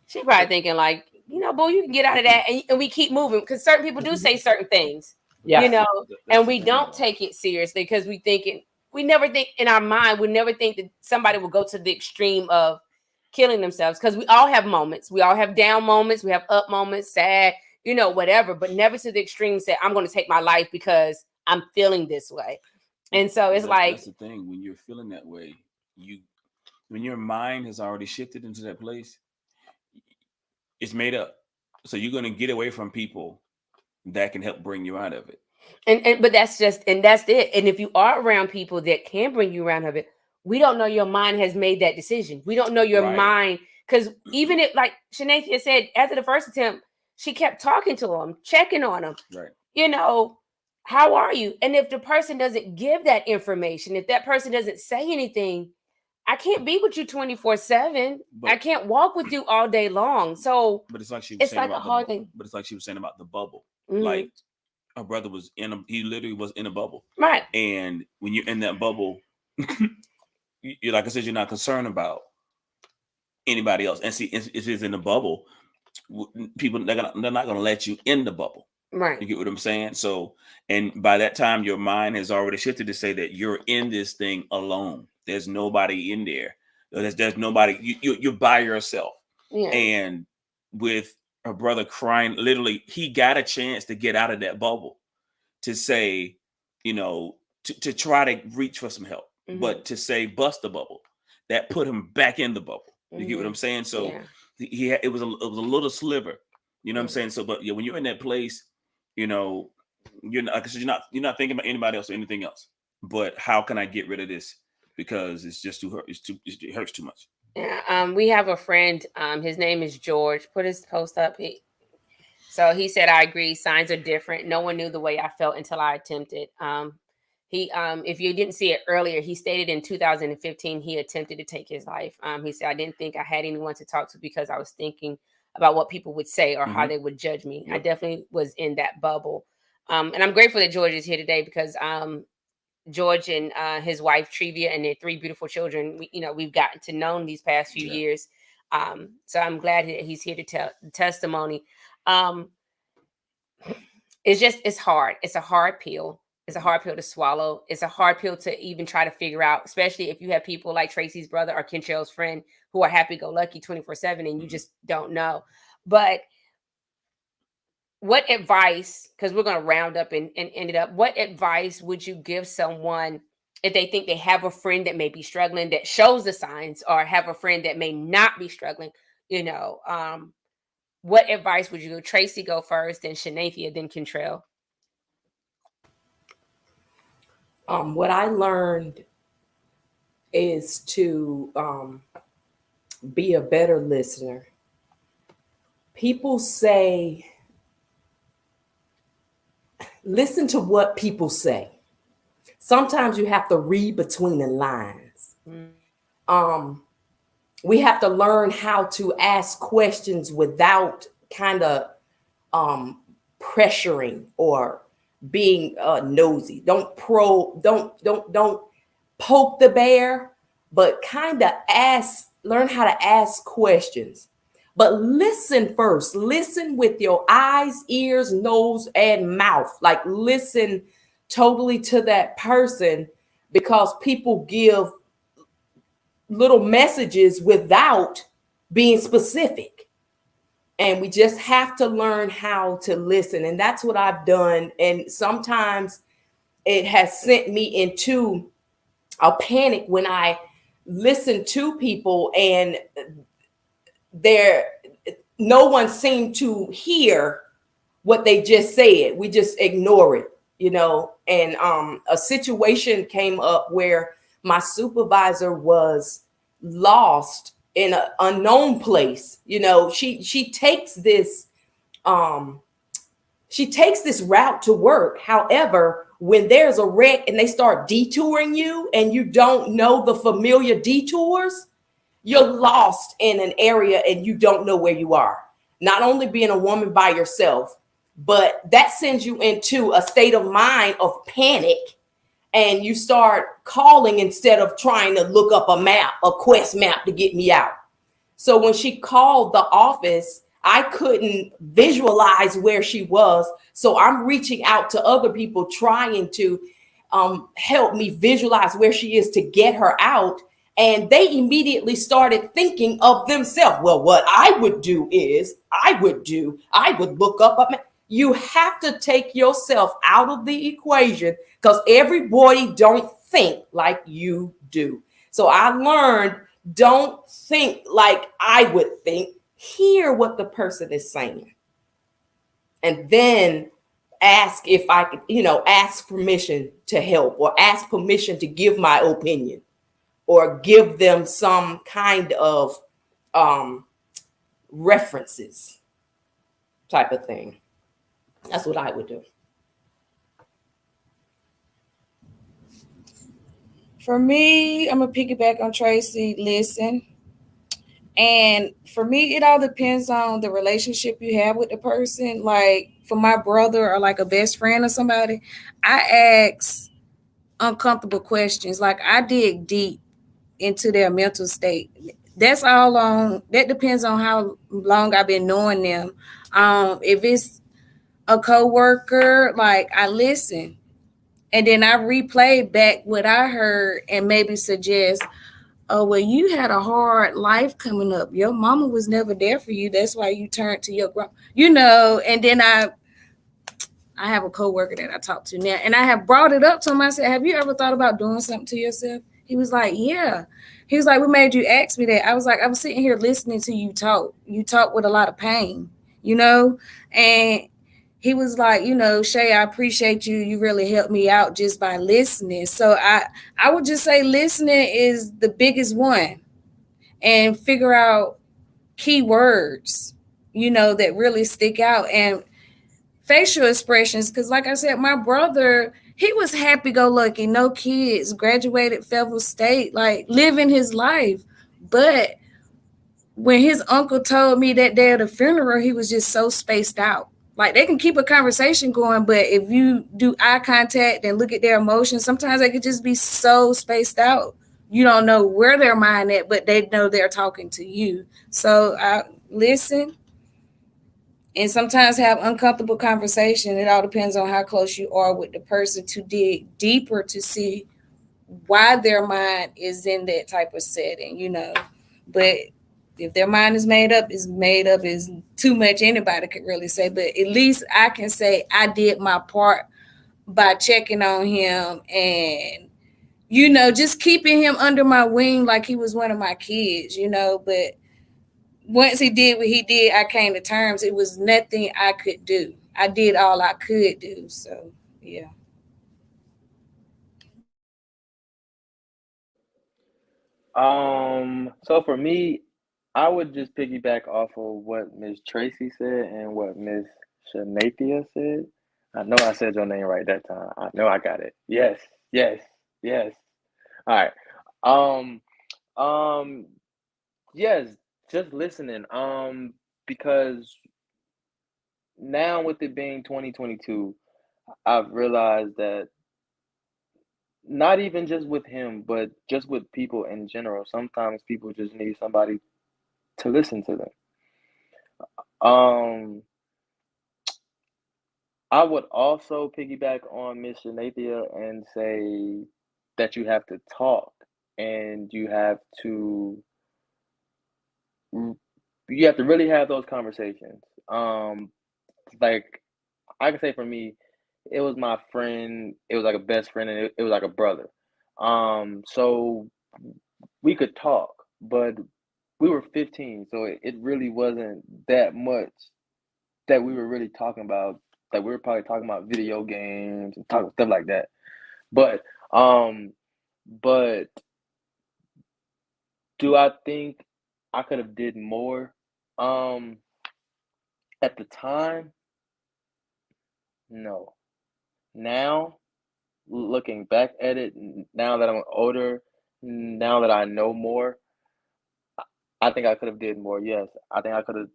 B: she probably thinking like, boo, you can get out of that, and we keep moving because certain people do say certain things,
E: Yeah.
B: and we don't take it seriously because we never think in our mind, we never think that somebody will go to the extreme of killing themselves, because we all have moments, we all have down moments, we have up moments, sad, whatever, but never to the extreme say I'm going to take my life because I'm feeling this way. And so it's
C: that's
B: like,
C: the thing. When you're feeling that way, when your mind has already shifted into that place, it's made up. So you're going to get away from people that can help bring you out of it.
B: but that's it. And if you are around people that can bring you around of it, we don't know your mind has made that decision. We don't know your
C: Right.
B: mind, because even if, like Shanathia said, after the first attempt, she kept talking to him, checking on him.
C: Right.
B: How are you? And if the person doesn't give that information, if that person doesn't say anything, I can't be with you 24/7. I can't walk with you all day long. So,
C: but it's like she was saying
B: like a hard thing.
C: But it's like she was saying about the bubble.
B: Mm-hmm.
C: Like her brother he literally was in a bubble.
B: Right.
C: And when you're in that bubble, you like I said, you're not concerned about anybody else. And see, if it's in the bubble, people they're not gonna let you in the bubble.
B: Right.
C: You get what I'm saying? So, and by that time, your mind has already shifted to say that you're in this thing alone. There's nobody in there. There's nobody. You're by yourself.
B: Yeah.
C: And with her brother crying, literally, he got a chance to get out of that bubble, to say, to try to reach for some help, but to say bust the bubble, that put him back in the bubble. You get what I'm saying? So it was a little sliver. You know what I'm saying? So, but yeah, when you're in that place, you're not, like I said, you're not thinking about anybody else or anything else. But how can I get rid of this? Because it's just it hurts too much.
B: Yeah. We have a friend. His name is George. Put his post up. So he said, I agree. Signs are different. No one knew the way I felt until I attempted. If you didn't see it earlier, he stated in 2015 he attempted to take his life. He said, I didn't think I had anyone to talk to because I was thinking about what people would say or how they would judge me. Yep. I definitely was in that bubble. And I'm grateful that George is here today, because George and his wife Trevia and their 3 beautiful children, we've gotten to know these past few years. So I'm glad that he's here to tell the testimony. It's hard. It's a hard pill. It's a hard pill to swallow. It's a hard pill to even try to figure out, especially if you have people like Tracy's brother or Kentrell's friend who are happy-go-lucky 24/7 and you just don't know. But what advice, because we're going to round up and end it up, what advice would you give someone if they think they have a friend that may be struggling, that shows the signs, or have a friend that may not be struggling? What advice would you give? Tracy, go first, then Shanathia, then Kentrell.
E: What I learned is to be a better listener. People say, listen to what people say. Sometimes you have to read between the lines. We have to learn how to ask questions without kind of pressuring or being nosy. Don't poke the bear, but kind of learn how to ask questions. But listen first. Listen with your eyes, ears, nose, and mouth. Like, listen totally to that person, because people give little messages without being specific. And we just have to learn how to listen. And that's what I've done. And sometimes it has sent me into a panic when I listen to people and no one seemed to hear what they just said. We just ignore it, And a situation came up where my supervisor was lost in an unknown place. She takes this route to work. However, when there's a wreck and they start detouring you and you don't know the familiar detours, you're lost in an area and you don't know where you are. Not only being a woman by yourself, but that sends you into a state of mind of panic, and you start calling instead of trying to look up a quest map to get me out. So when she called the office, I couldn't visualize where she was. So I'm reaching out to other people trying to help me visualize where she is to get her out. And they immediately started thinking of themselves. Well, what I would do is I would look up. You have to take yourself out of the equation, because everybody don't think like you do. So I learned, don't think like I would think. Hear what the person is saying. And then ask if I could, ask permission to help, or ask permission to give my opinion, or give them some kind of references type of thing. That's what I would do.
F: For me, I'm going to piggyback on Tracy. Listen. And for me, it all depends on the relationship you have with the person. Like, for my brother or like a best friend or somebody, I ask uncomfortable questions. Like, I dig deep into their mental state. That's all on. That depends on how long I've been knowing them. If it's a coworker, like, I listen, and then I replay back what I heard and maybe suggest, oh, well, you had a hard life coming up. Your mama was never there for you. That's why you turned to your grandma, And then I have a coworker that I talk to now, and I have brought it up to him. I said, have you ever thought about doing something to yourself? He was like, yeah. He was like, what made you ask me that? I was like, I was sitting here listening to you talk. You talk with a lot of pain, And he was like, Shay, I appreciate you. You really helped me out just by listening. So I would just say listening is the biggest one, and figure out key words, that really stick out, and facial expressions. Because like I said, my brother, he was happy-go-lucky, no kids, graduated Fayetteville State, like living his life. But when his uncle told me that day of the funeral, he was just so spaced out. Like, they can keep a conversation going, but if you do eye contact and look at their emotions, sometimes they could just be so spaced out. You don't know where their mind at, but they know they're talking to you. So listen, and sometimes have uncomfortable conversation. It all depends on how close you are with the person to dig deeper to see why their mind is in that type of setting, you know. But if their mind is made up, is too much anybody could really say. But at least I can say I did my part by checking on him and, you know, just keeping him under my wing like he was one of my kids, you know. But once he did what he did, I came to terms. It was nothing I could do. I did all I could do. So, yeah.
D: So for me, I would just piggyback off of what Miss Tracy said and what Miss Shanathia said. I know I said your name right that time. I know I got it. Yes, yes, yes. All right. Um, um, yes, just listening. Because now with it being 2022, I've realized that not even just with him, but just with people in general, sometimes people just need somebody to listen to them. Um, I would also piggyback on Miss Shanathia and say that you have to talk and you have to really have those conversations. Like I can say for me, it was my friend, it was like a best friend and it was like a brother. So we could talk, but we were 15, so it really wasn't that much that we were really talking about. Like we were probably talking about video games and talking stuff like that. But um, but do I think I could have did more? Um, at the time, no. Now, looking back at it, now that I'm older, now that I know more, I think I could have did more. Yes, I think I could have.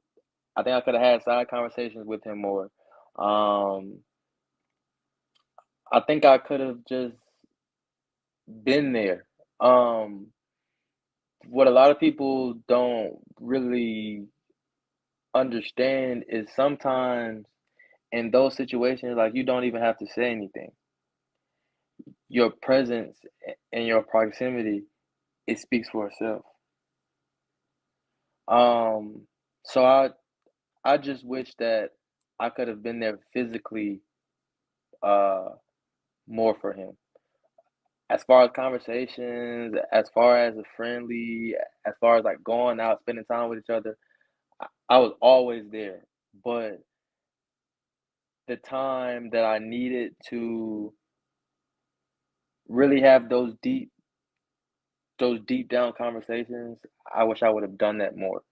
D: I think I could have had side conversations with him more. Um, I think I could have just been there. Um, what a lot of people don't really understand is sometimes in those situations, like you don't even have to say anything. Your presence and your proximity, it speaks for itself. Um, so I just wish that I could have been there physically uh more for him. As far as conversations, as far as a friendly, as far as like going out, spending time with each other, I was always there. But the time that I needed to really have those deep down conversations, I wish I would have done that more.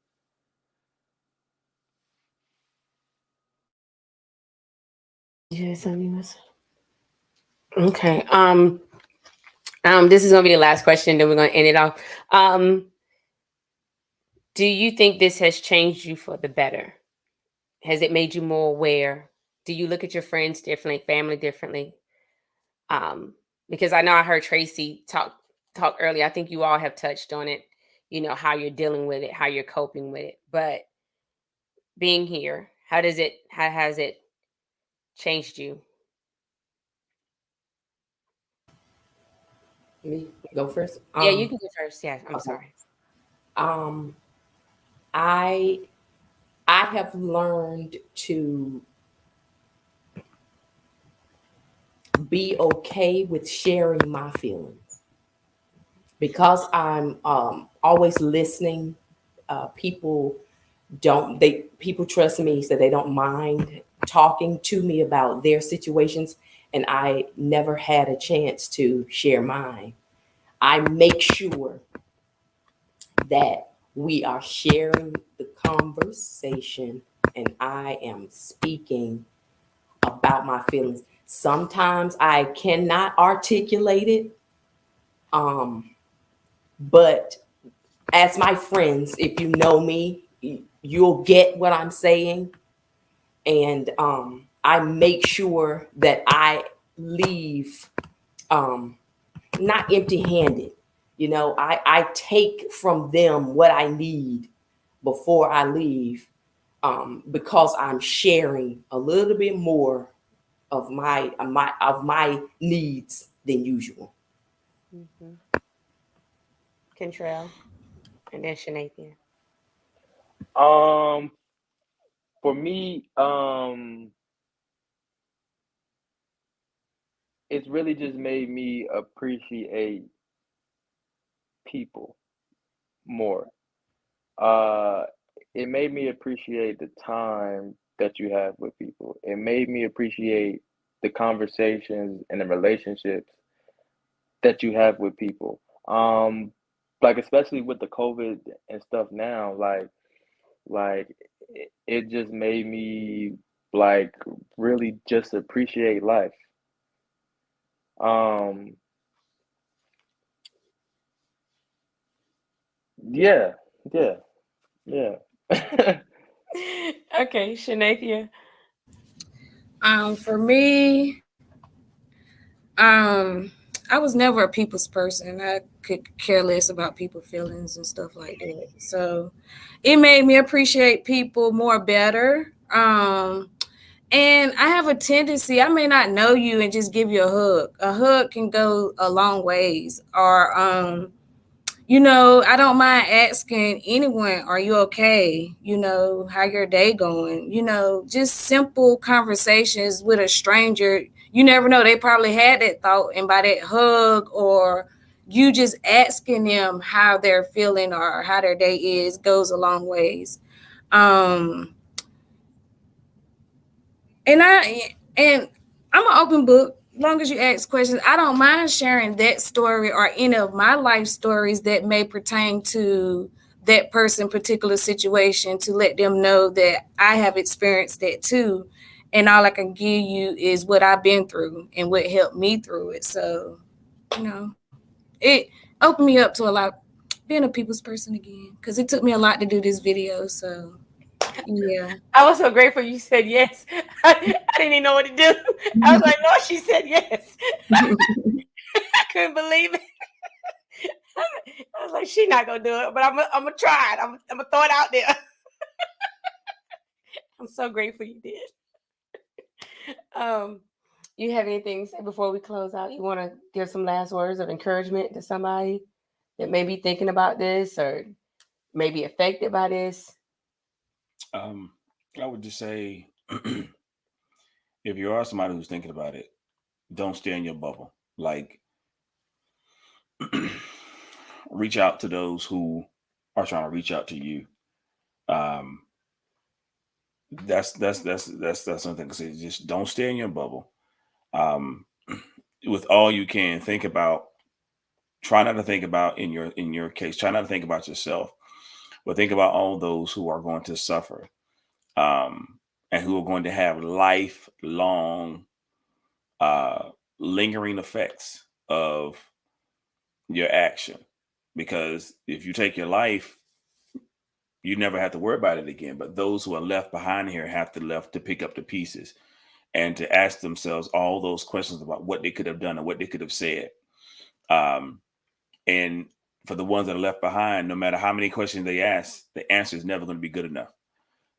B: Yeah, something else. Okay. This is gonna be the last question, then we're gonna end it off. Do you think this has changed you for the better? Has it made you more aware? Do you look at your friends differently, family differently? Because I know I heard Tracy talk earlier. I think you all have touched on it, you know, how you're dealing with it, how you're coping with it. But being here, how has it changed you?
E: Me go first.
B: Yeah, you can go first. Yeah, I'm
E: Okay.
B: sorry.
E: Um, I I have learned to be okay with sharing my feelings because I'm always listening. People don't they people trust me, so they don't mind talking to me about their situations, and I never had a chance to share mine. I make sure that we are sharing the conversation and I am speaking about my feelings. Sometimes I cannot articulate it, but as my friends, if you know me, you'll get what I'm saying. And I make sure that I leave not empty handed. You know, I take from them what I need before I leave. because I'm sharing a little bit more of my needs than usual.
B: Mm-hmm. Kentrell, and then Shanathia.
D: For me, it's really just made me appreciate people more. Uh, it made me appreciate the time that you have with people. It made me appreciate the conversations and the relationships that you have with people. Like especially with the COVID and stuff now, like it just made me like really just appreciate life. Um, yeah, yeah, yeah.
B: Okay, Shanathia.
F: For me, I was never a people's person. I could care less about people's feelings and stuff like that. So it made me appreciate people more better. And I have a tendency, I may not know you and just give you a hug. A hug can go a long ways. Or I don't mind asking anyone, are you okay? How your day going? Just simple conversations with a stranger. You never know. They probably had that thought, and by that hug or you just asking them how they're feeling or how their day is goes a long ways. Um, and I'm an open book. Long as you ask questions, I don't mind sharing that story or any of my life stories that may pertain to that person particular situation, to let them know that I have experienced that too. And all I can give you is what I've been through and what helped me through it. So, it opened me up to a lot, being a people's person again, because it took me a lot to do this video. So, yeah.
B: I was so grateful you said yes. I didn't even know what to do. I was like, no, she said yes. I couldn't believe it. I was like, she's not gonna do it, but I'm gonna try it. I'm gonna throw it out there. I'm so grateful you did. You have anything to say before we close out? You want to give some last words of encouragement to somebody that may be thinking about this or maybe affected by this?
C: I would just say, if you are somebody who's thinking about it, don't stay in your bubble. Like, reach out to those who are trying to reach out to you. That's something to say. Just don't stay in your bubble. With all you can, think about. Try not to think about in your case. Try not to think about yourself, but think about all those who are going to suffer, and who are going to have lifelong, lingering effects of your action. Because if you take your life, you never have to worry about it again. But those who are left behind here have to left to pick up the pieces and to ask themselves all those questions about what they could have done and what they could have said. And for the ones that are left behind, no matter how many questions they ask, the answer is never going to be good enough,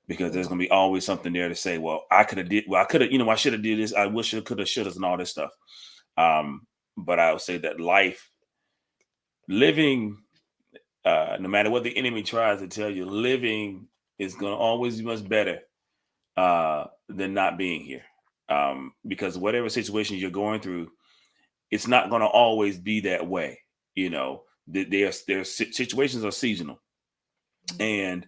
C: because there's going to be always something there to say, well, I should have did this. I wish, could have, should have, and all this stuff. But I would say that living, no matter what the enemy tries to tell you, living is going to always be much better than not being here. Because whatever situation you're going through, it's not going to always be that way. Their situations are seasonal, and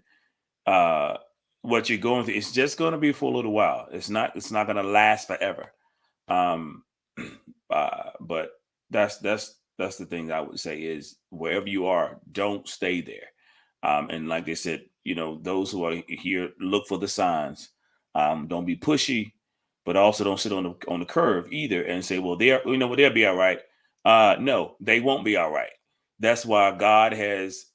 C: what you're going through, it's just going to be for a little while. It's not going to last forever. But that's the thing I would say is, wherever you are, don't stay there. And like they said, those who are here, look for the signs. Don't be pushy, but also don't sit on the curve either and say, well, they'll be all right. No, they won't be all right. That's why God has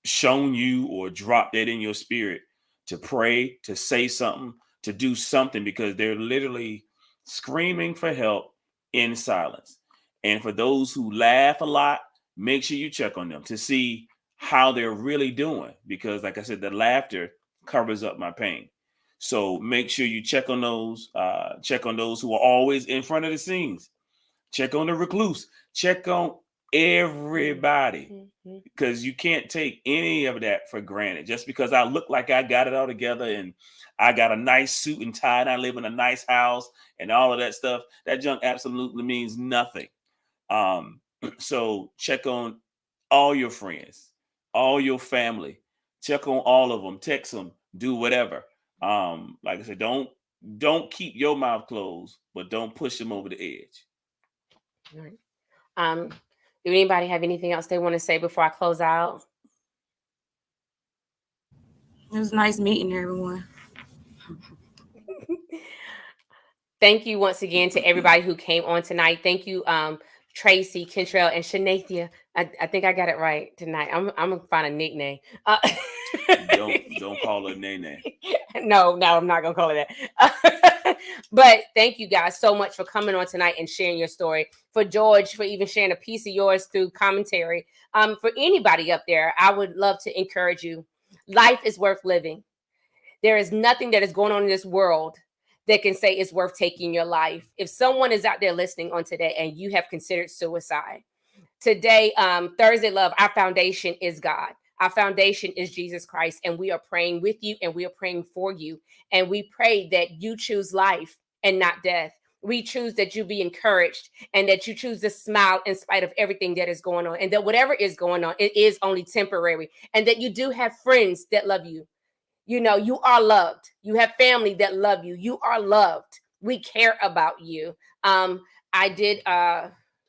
C: shown you or dropped it in your spirit to pray, to say something, to do something, because they're literally screaming for help in silence. And for those who laugh a lot, make sure you check on them to see how they're really doing, because like I said, the laughter covers up my pain. So make sure you check on those who are always in front of the scenes. Check on the recluse. Check on everybody, because you can't take any of that for granted. Just because I look like I got it all together and I got a nice suit and tie and I live in a nice house and all of that stuff, that junk absolutely means nothing. So check on all your friends, all your family. Check on all of them. Text them. Do whatever. Like I said, don't keep your mouth closed, but don't push them over the edge.
B: All right. Do anybody have anything else they want to say before I close out?
F: It was nice meeting everyone.
B: Thank you once again to everybody who came on tonight. Thank you, Tracy, Kentrell, and Shanathia. I think I got it right tonight. I'm gonna find a nickname.
C: Don't call her Nene.
B: No, I'm not gonna call her that. But thank you guys so much for coming on tonight and sharing your story. For George, for even sharing a piece of yours through commentary. For anybody up there, I would love to encourage you. Life is worth living. There is nothing that is going on in this world that can say it's worth taking your life. If someone is out there listening on today and you have considered suicide, today, Thursday Love, our foundation is God. Our foundation is Jesus Christ, and we are praying with you and we are praying for you. And we pray that you choose life and not death. We choose that you be encouraged and that you choose to smile in spite of everything that is going on, and that whatever is going on, it is only temporary, and that you do have friends that love you. You know, you are loved. You have family that love you. You are loved. We care about you. I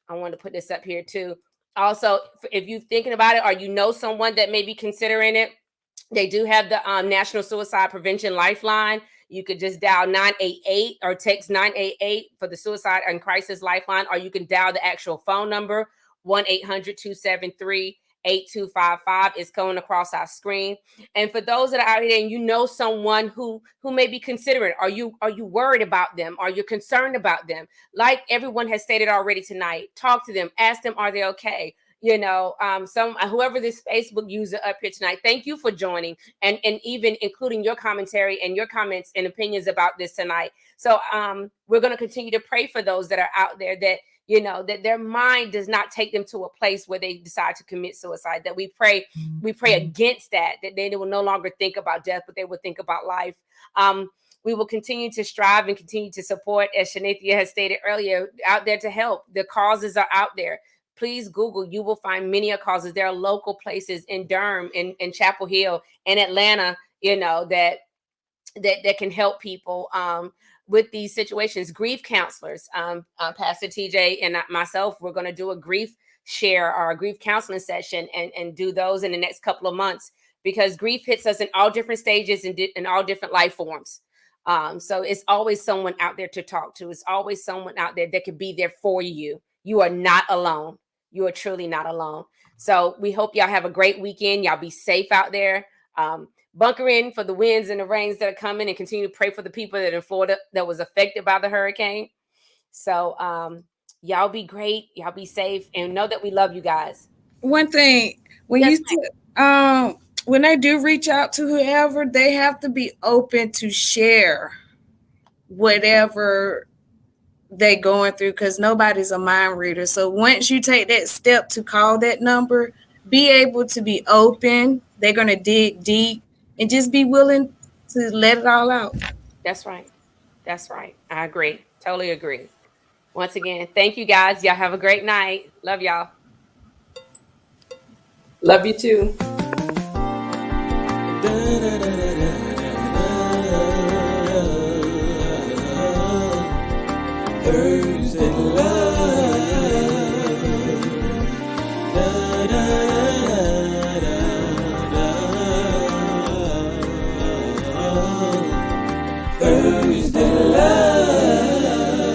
B: wanted to put this up here too. Also, if you're thinking about it or you know someone that may be considering it, they do have the National Suicide Prevention Lifeline. You could just dial 988 or text 988 for the Suicide and Crisis Lifeline, or you can dial the actual phone number, 1-800-273-8255 is going across our screen. And for those that are out here and you know someone who may be considering, are you worried about them? Are you concerned about them? Like everyone has stated already tonight, talk to them, ask them, are they okay? You know, whoever this Facebook user up here tonight, thank you for joining and even including your commentary and your comments and opinions about this tonight. So we're going to continue to pray for those that are out there that, you know, that their mind does not take them to a place where they decide to commit suicide, that we pray against that they will no longer think about death, but they will think about life. We will continue to strive and continue to support, as Shanathia has stated earlier, out there to help. The causes are out there. Please Google, you will find many causes. There are local places in Durham, in Chapel Hill, in Atlanta, you know, that can help people with these situations. Grief counselors, Pastor TJ and myself, we're going to do a grief share or a grief counseling session and do those in the next couple of months, because grief hits us in all different stages and in all different life forms. So it's always someone out there to talk to. It's always someone out there that could be there for you. You are not alone. You are truly not alone. So we hope y'all have a great weekend. Y'all be safe out there. Bunker in for the winds and the rains that are coming, and continue to pray for the people that in Florida that was affected by the hurricane. So y'all be great. Y'all be safe, and know that we love you guys.
F: One thing, when they do reach out to whoever, they have to be open to share whatever they going through, because nobody's a mind reader. So once you take that step to call that number, be able to be open. They're going to dig deep and just be willing to let it all out.
B: That's right. That's right. I agree. Totally agree. Once again, thank you guys. Y'all have a great night. Love y'all.
E: Love you too.
A: Thurs in love.